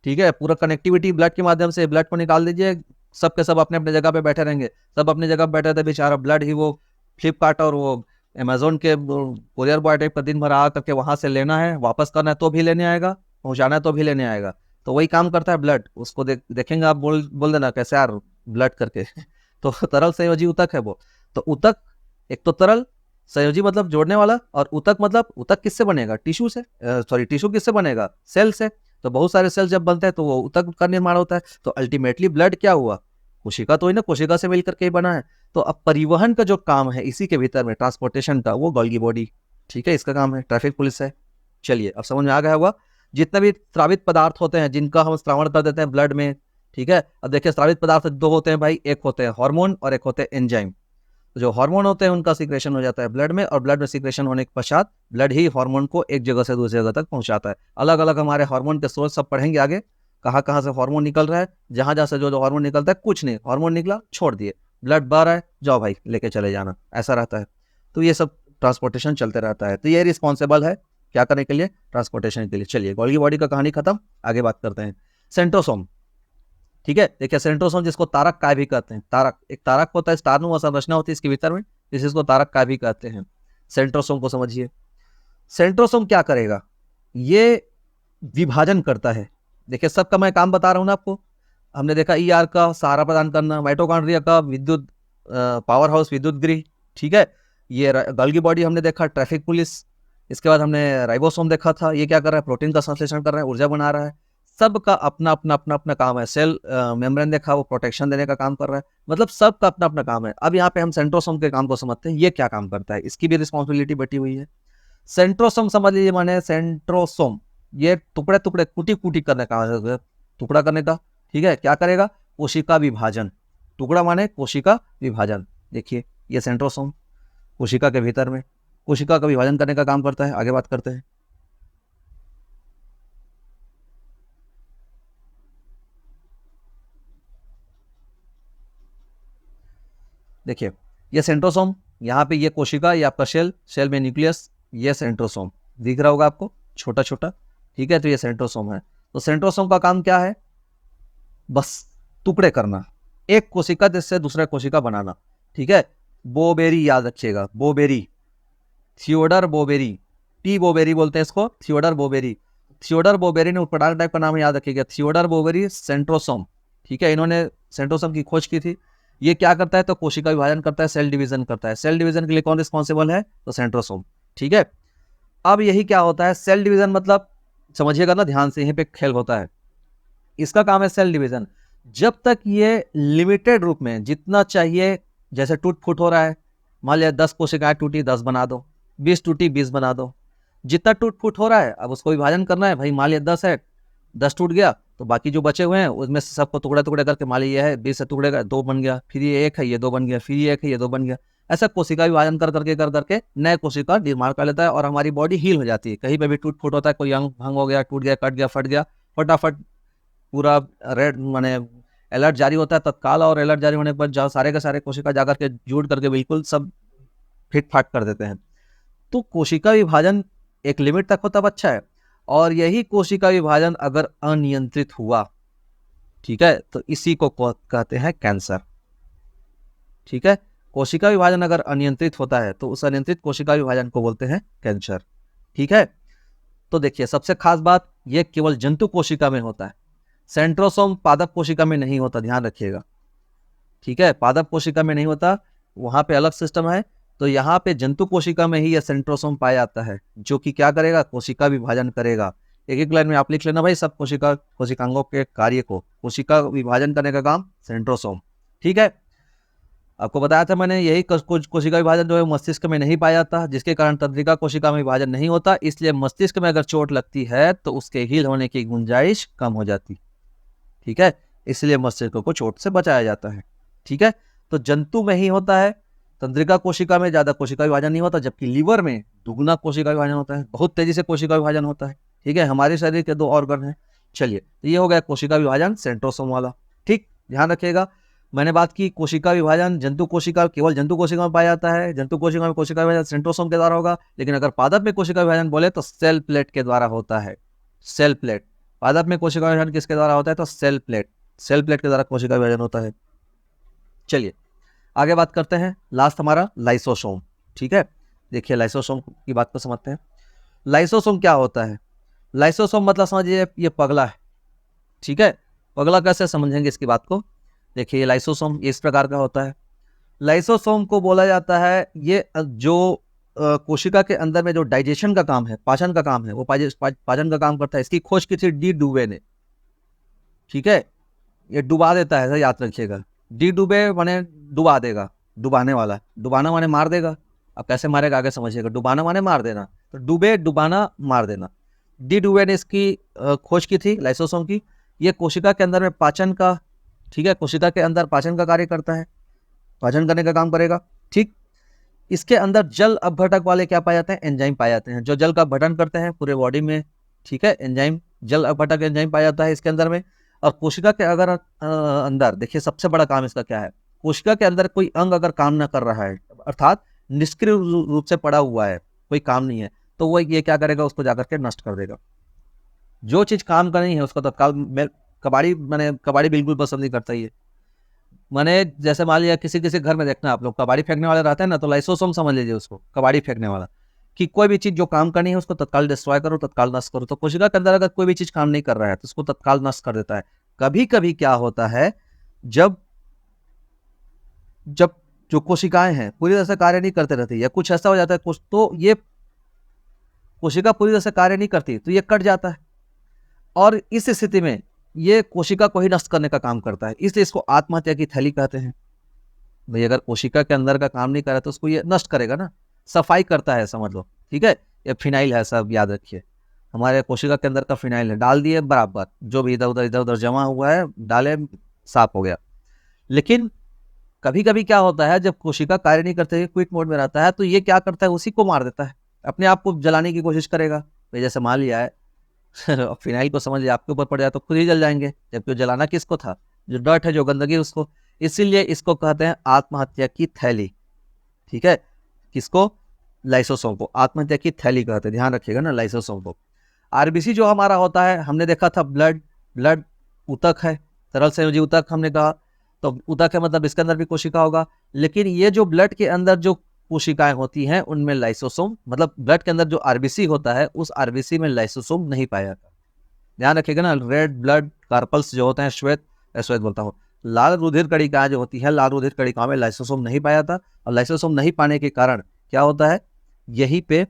ठीक है, पूरा कनेक्टिविटी ब्लड के माध्यम से। ब्लड को निकाल दीजिए, सब के सब अपने अपने जगह पे बैठे रहेंगे, सब अपनी जगह पे बैठे थे, बेचारा ब्लड ही वो फ्लिपकार्ट और वो अमेजोन के कुरियर बॉय टाइप का दिन भर आ करके वहां से लेना है, वापस करना है तो भी लेने आएगा, पहुंचाना है तो भी लेने आएगा। तो वही काम करता है ब्लड। उसको देखेंगे आप, बोल देना कैसे यार ब्लड करके तो तरल संयोजी ऊतक है वो। तो ऊतक एक तो तरल, संयोजी मतलब जोड़ने वाला, और ऊतक मतलब ऊतक किससे बनेगा, टिश्यू से, सॉरी टिश्यू किससे बनेगा, सेल से। तो बहुत सारे सेल जब बनते हैं तो वो ऊतक का निर्माण होता है। तो अल्टीमेटली ब्लड क्या हुआ, कोशिका तो ही ना, कोशिका से मिलकर के ही बना है। तो अब परिवहन का जो काम है इसी के भीतर में, ट्रांसपोर्टेशन का, वो गोल्गी बॉडी, ठीक है, इसका काम है, ट्रैफिक पुलिस है। चलिए अब समझ में आ गया होगा। जितने भी स्रावित पदार्थ होते हैं जिनका हम श्रावण कर देते हैं ब्लड में, ठीक है। अब देखिए स्रावित पदार्थ 2 होते हैं भाई, एक होते हैं हार्मोन और एक होते हैं एंजाइम। तो जो हार्मोन होते हैं उनका सीक्रेशन हो जाता है ब्लड में, और ब्लड में सीक्रेशन होने के पश्चात ब्लड ही हार्मोन को एक जगह से दूसरी जगह तक पहुंचाता है। अलग अलग हमारे हार्मोन के सोर्स सब पढ़ेंगे आगे, कहाँ कहाँ से हार्मोन निकल रहा है, जहां जहां से जो हार्मोन निकलता है, कुछ नहीं, हार्मोन निकला छोड़ दिए, ब्लड बह रहा है, जाओ भाई लेके चले जाना, ऐसा रहता है। तो ये सब ट्रांसपोर्टेशन चलते रहता है। तो ये रिस्पॉन्सिबल है क्या करने के लिए, ट्रांसपोर्टेशन के लिए। चलिए गोल्गी बॉडी का कहानी खत्म, आगे बात करते हैं। सेंट्रोसोम, ठीक है, देखिए सेंट्रोसोम जिसको तारक काय भी कहते हैं। तारक, एक तारक होता है, स्टारनुमा संरचना होती है इसके भीतर में, इसको तारक काय भी कहते हैं। सेंट्रोसोम को समझिए। सेंट्रोसोम क्या करेगा, ये विभाजन करता है। देखिए सबका मैं काम बता रहा हूं ना आपको। हमने देखा ईआर का सहारा प्रदान करना, माइटोकॉन्ड्रिया का विद्युत पावर हाउस, विद्युत गृह, ठीक है। ये गोल्गी बॉडी हमने देखा, ट्रैफिक पुलिस। इसके बाद हमने राइबोसोम देखा था, ये क्या कर रहा है, प्रोटीन का संश्लेषण कर रहा है, ऊर्जा बना रहा है। सबका अपना अपना अपना अपना काम है। सेल मेम्ब्रेन देखा, वो प्रोटेक्शन देने का काम कर रहा है, मतलब सबका अपना अपना काम है। अब यहाँ पे हम सेंट्रोसोम के काम को समझते हैं, ये क्या काम करता है, इसकी भी रिस्पॉन्सिबिलिटी बटी हुई है। सेंट्रोसोम समझ लीजिए, माने सेंट्रोसोम ये टुकड़े टुकड़े कुटी कुटी करने का, टुकड़ा करने का, ठीक है। क्या करेगा, कोशिका विभाजन, टुकड़ा माने कोशिका विभाजन। देखिए ये सेंट्रोसोम कोशिका के भीतर में कोशिका का विभाजन करने का काम करता है। आगे बात करते हैं। देखिए ये सेंट्रोसोम, यहाँ पे ये कोशिका, ये आपका सेल में न्यूक्लियस, ये सेंट्रोसोम दिख रहा होगा आपको छोटा छोटा, ठीक है। तो ये सेंट्रोसोम है। तो सेंट्रोसोम का काम क्या है, बस टुकड़े करना, एक कोशिका जिससे दूसरा कोशिका बनाना, ठीक है। बोबेरी याद रखिएगा, बोबेरी, थियोडर बोबेरी, टी बोबेरी बोलते हैं इसको, थियोडर बोबेरी। थियोडर बोबेरी ने उत्पादक टाइप का नाम याद रखिएगा, थियोडर बोबेरी सेंट्रोसोम, ठीक है। इन्होंने सेंट्रोसोम की खोज की थी। ये क्या करता है, तो कोशिका विभाजन करता है, सेल डिवीजन करता है। सेल डिवीजन के लिए कौन रिस्पॉन्सिबल है, तो सेंट्रोसोम, ठीक है। अब यही क्या होता है, सेल डिवीजन मतलब समझिएगा ना ध्यान से, यहीं पे खेल होता है। इसका काम है सेल डिवीजन। जब तक ये लिमिटेड रूप में जितना चाहिए, जैसे टूट फूट हो रहा है, मान लिया 10 कोशिकाएं टूटी 10 बना दो, 20 टूटी 20 बना दो, जितना टूट फूट हो रहा है अब उसको विभाजन करना है। भाई मान लिया 10 है, 10 टूट गया तो बाकी जो बचे हुए हैं उसमें से सबको टुकड़े टुकड़े करके, मान लिया है 20 से टुकड़े का 2 बन गया, फिर ये 1 है ये 2 बन गया, फिर ये 1 है ये 2 बन गया। ऐसा कोशिका विभाजन कर करके नए कोशिका निर्माण कर लेता है और हमारी बॉडी हील हो जाती है। कहीं पे भी टूट फूट होता है, कोई अंग भंग हो गया, टूट गया, कट गया, फट गया, फटाफट पूरा रेड माने अलर्ट जारी होता है तत्काल, और अलर्ट जारी होने पर जहाँ सारे के सारे कोशिका जाकर के जुड़ करके बिल्कुल सब फिट फाट कर देते हैं। तो कोशिका विभाजन एक लिमिट तक हो तब अच्छा है, और यही कोशिका विभाजन अगर अनियंत्रित हुआ, ठीक है, तो इसी को कहते हैं कैंसर, ठीक है। कोशिका विभाजन अगर अनियंत्रित होता है तो उस अनियंत्रित कोशिका विभाजन को बोलते हैं कैंसर, ठीक है। तो देखिए सबसे खास बात, यह केवल जंतु कोशिका में होता है, सेंट्रोसोम पादप कोशिका में नहीं होता, ध्यान रखिएगा, ठीक है। पादप कोशिका में नहीं होता, वहां पे अलग सिस्टम है। तो यहाँ पे जंतु कोशिका में ही यह सेंट्रोसोम पाया जाता है, जो कि क्या करेगा, कोशिका विभाजन करेगा। एक एक लाइन में आप लिख लेना भाई, सब कोशिकांगों के कार्य को, कोशिका विभाजन करने का काम सेंट्रोसोम, ठीक है। आपको बताया था मैंने, यही कोशिका विभाजन जो है मस्तिष्क में नहीं पाया जाता, जिसके कारण तंत्रिका कोशिका में विभाजन नहीं होता। इसलिए मस्तिष्क में अगर चोट लगती है तो उसके हील होने की गुंजाइश कम हो जाती, ठीक है। इसलिए मस्तिष्क को चोट से बचाया जाता है, ठीक है। तो जंतु में ही होता है, तंत्रिका कोशिका में ज्यादा कोशिका विभाजन नहीं होता, जबकि लीवर में दुगना कोशिका विभाजन होता है, बहुत तेजी से कोशिका विभाजन होता है, ठीक है। हमारे शरीर के 2 ऑर्गन हैं। चलिए तो ये हो गया कोशिका विभाजन सेंट्रोसोम वाला, ठीक। ध्यान रखिएगा, मैंने बात की कोशिका विभाजन जंतु कोशिका, केवल जंतु कोशिका में पाया जाता है, जंतु कोशिका में कोशिका विभाजन सेंट्रोसोम के द्वारा होगा। लेकिन अगर पादप में कोशिका विभाजन बोले तो सेल प्लेट के द्वारा होता है, सेल प्लेट। पादप में कोशिका विभाजन किसके द्वारा होता है, तो सेल प्लेट, सेल प्लेट के द्वारा कोशिका विभाजन होता है। चलिए आगे बात करते हैं, लास्ट हमारा लाइसोसोम, ठीक है। देखिए लाइसोसोम की बात को समझते हैं। लाइसोसोम क्या होता है, लाइसोसोम मतलब समझिए ये पगला है, ठीक है। पगला कैसे समझेंगे इसकी बात को, देखिए लाइसोसोम इस प्रकार का होता है। लाइसोसोम को बोला जाता है ये जो कोशिका के अंदर में जो डाइजेशन का काम है, पाचन का काम है, वो पाचन का काम करता है। इसकी खोज की थी डी डुबे ने, ठीक है। ये डुबा देता है, याद रखिएगा, डी डुबे माने डुबा देगा, डुबाने वाला, डुबाना माने मार देगा। अब कैसे मारेगा आगे समझिएगा, डुबाना माने मार देना, तो डुबे डुबाना मार देना। डी डुबे ने इसकी खोज की थी लाइसोसोम की। ये कोशिका के अंदर में पाचन का, ठीक है, कोशिका के अंदर पाचन का कार्य करता है, पाचन करने का काम करेगा, ठीक। इसके अंदर जल अपघटक वाले क्या पाए जाते हैं, एंजाइम पाए जाते हैं, जो जल का अपघटन करते हैं पूरे बॉडी में, ठीक है। एंजाइम, जल अपघटक एंजाइम पाया जाता है इसके अंदर में। और कोशिका के अगर अंदर देखिए सबसे बड़ा काम इसका क्या है, कोशिका के अंदर कोई अंग अगर काम ना कर रहा है, अर्थात निष्क्रिय रूप से पड़ा हुआ है, कोई काम नहीं है, तो वो ये क्या करेगा, उसको जाकर के नष्ट कर देगा। जो चीज काम करनी है उसको तत्काल, कबाड़ी बिल्कुल पसंद नहीं करता ये, माने जैसे मान लिया किसी किसी घर में देखना आप लोग, कबाड़ी फेंकने वाले रहते हैं ना, तो लाइसोसोम समझ लीजिए उसको, कबाड़ी फेंकने वाला, कि कोई भी चीज जो काम करनी है उसको तत्काल डिस्ट्रॉय करो, तत्काल नष्ट करो। तो कोशिका के अंदर अगर कोई भी चीज काम नहीं कर रहा है तो उसको तत्काल नष्ट कर देता है। कभी कभी क्या होता है, जब जब जो कोशिकाएं हैं पूरी तरह से कार्य नहीं करते रहती, या कुछ ऐसा हो जाता है कुछ, तो ये कोशिका पूरी तरह से कार्य नहीं करती तो ये कट जाता है। और इस स्थिति में ये कोशिका को ही नष्ट करने का काम करता है, इसलिए इसको आत्महत्या की थैली कहते हैं। भाई अगर कोशिका के अंदर का काम नहीं कर रहा तो उसको ये नष्ट करेगा ना, सफाई करता है समझ लो, ठीक है। ये फिनाइल है, सब याद रखिए, हमारे कोशिका के अंदर का फिनाइल है, डाल दिए बराबर, जो भी इधर उधर जमा हुआ है डाले, साफ हो गया। लेकिन कभी कभी क्या होता है, जब कोशिका कार्य नहीं करते, क्विक मोड में रहता है, तो ये क्या करता है, उसी को मार देता है, अपने आप को जलाने की कोशिश करेगा। भाई जैसे मान लिया है फिनाइल को समझ लिया आपके ऊपर पड़ जाए तो खुद ही जल जाएंगे, जबकि वो जलाना किसको था, जो डर्ट है, जो गंदगी उसको। इसीलिए इसको कहते हैं आत्महत्या की थैली, ठीक है। किसको, लाइसोसोम को आत्महत्या की थैली कहते हैं, ध्यान रखिएगा ना, लाइसोसोम को। आरबीसी जो हमारा होता है, हमने देखा था ब्लड ऊतक है, तरल संयोजी ऊतक हमने कहा, तो ऊतक है मतलब इसके अंदर भी कोशिका होगा। लेकिन ये जो ब्लड के अंदर जो कोशिकाएं होती हैं उनमें लाइसोसोम, मतलब ब्लड के अंदर जो आरबीसी होता है उस आरबीसी में लाइसोसोम नहीं पाया जाता। ध्यान रखिएगा ना, रेड ब्लड कार्पल्स जो होते हैं, श्वेत बोलता हूँ, लाल रुधिर कणिकाएं जो होती है, लाल रुधिर कणिकाओं में लाइसोसोम नहीं पाया जाता। और लाइसोसोम नहीं पाने के कारण क्या होता है, यहीं पे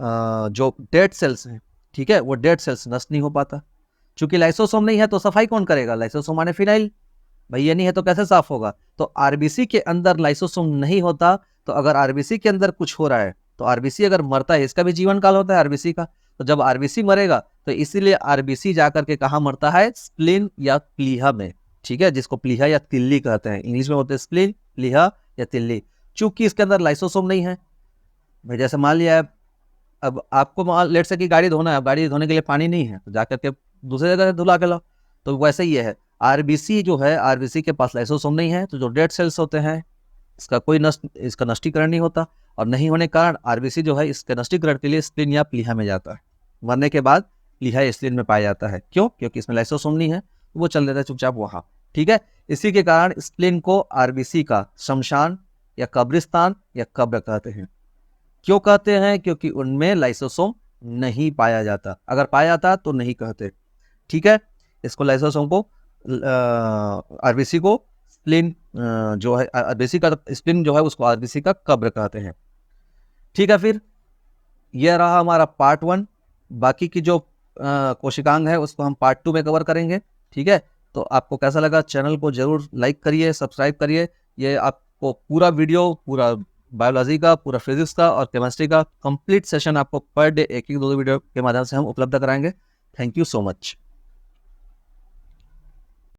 जो डेड सेल्स हैं, ठीक है, वो डेड सेल्स नष्ट नहीं हो पाता। चूंकि लाइसोसोम नहीं है तो सफाई कौन करेगा, लाइसोसोम माने फिनाइल, भाई ये नहीं है तो कैसे साफ होगा। तो आरबीसी के अंदर लाइसोसोम नहीं होता, तो अगर आरबीसी के अंदर कुछ हो रहा है तो आरबीसी अगर मरता है, इसका भी जीवन काल होता है आरबीसी का, तो जब आरबीसी मरेगा तो इसीलिए आरबीसी जाकर के कहाँ मरता है, स्प्लीन या प्लीहा में, ठीक है, जिसको प्लीहा या तिल्ली कहते हैं, इंग्लिश में होते हैं स्प्लीन, प्लीहा या तिल्ली। चूंकि इसके अंदर लाइसोसोम नहीं है, भाई जैसे मान लिया अब आपको लेट से कि गाड़ी धोना है, गाड़ी धोने के लिए पानी नहीं है, तो जाकर के दूसरी जगह से धुला के लाओ। तो वैसे ही है, आरबीसी जो है, आरबीसी के पास लाइसोसोम नहीं है, तो जो डेड सेल्स होते हैं इसका नष्टीकरण नहीं होता, और नहीं होने के कारण आरबीसी जो है इसके नष्टीकरण के लिए स्प्लीन या प्लीहा में जाता है। मरने के बाद प्लीहा या स्प्लीन में पाया जाता है, क्यों, क्योंकि इसमें लाइसोसोम नहीं है, तो वो चल देता है चुपचाप वहाँ, ठीक है। इसी के कारण स्प्लीन को आरबीसी का शमशान या कब्रिस्तान या कब्र कहते हैं। क्यों कहते हैं, क्योंकि उनमें लाइसोसोम नहीं पाया जाता, अगर पाया जाता तो नहीं कहते, ठीक है। इसको लाइसोसोम को आरबीसी को स्प्लीन जो है, आरबीसी का स्प्लीन जो है उसको आरबीसी का कब्र कहते हैं, ठीक है। फिर यह रहा हमारा पार्ट 1, बाकी की जो कोशिकांग है उसको हम पार्ट 2 में कवर करेंगे, ठीक है। तो आपको कैसा लगा, चैनल को जरूर लाइक करिए, सब्सक्राइब करिए। ये आपको पूरा वीडियो, पूरा बायोलॉजी का, पूरा फिजिक्स का और केमिस्ट्री का कंप्लीट सेशन आपको पर डे एक 1-2 वीडियो के माध्यम से हम उपलब्ध कराएंगे। Thank you so much.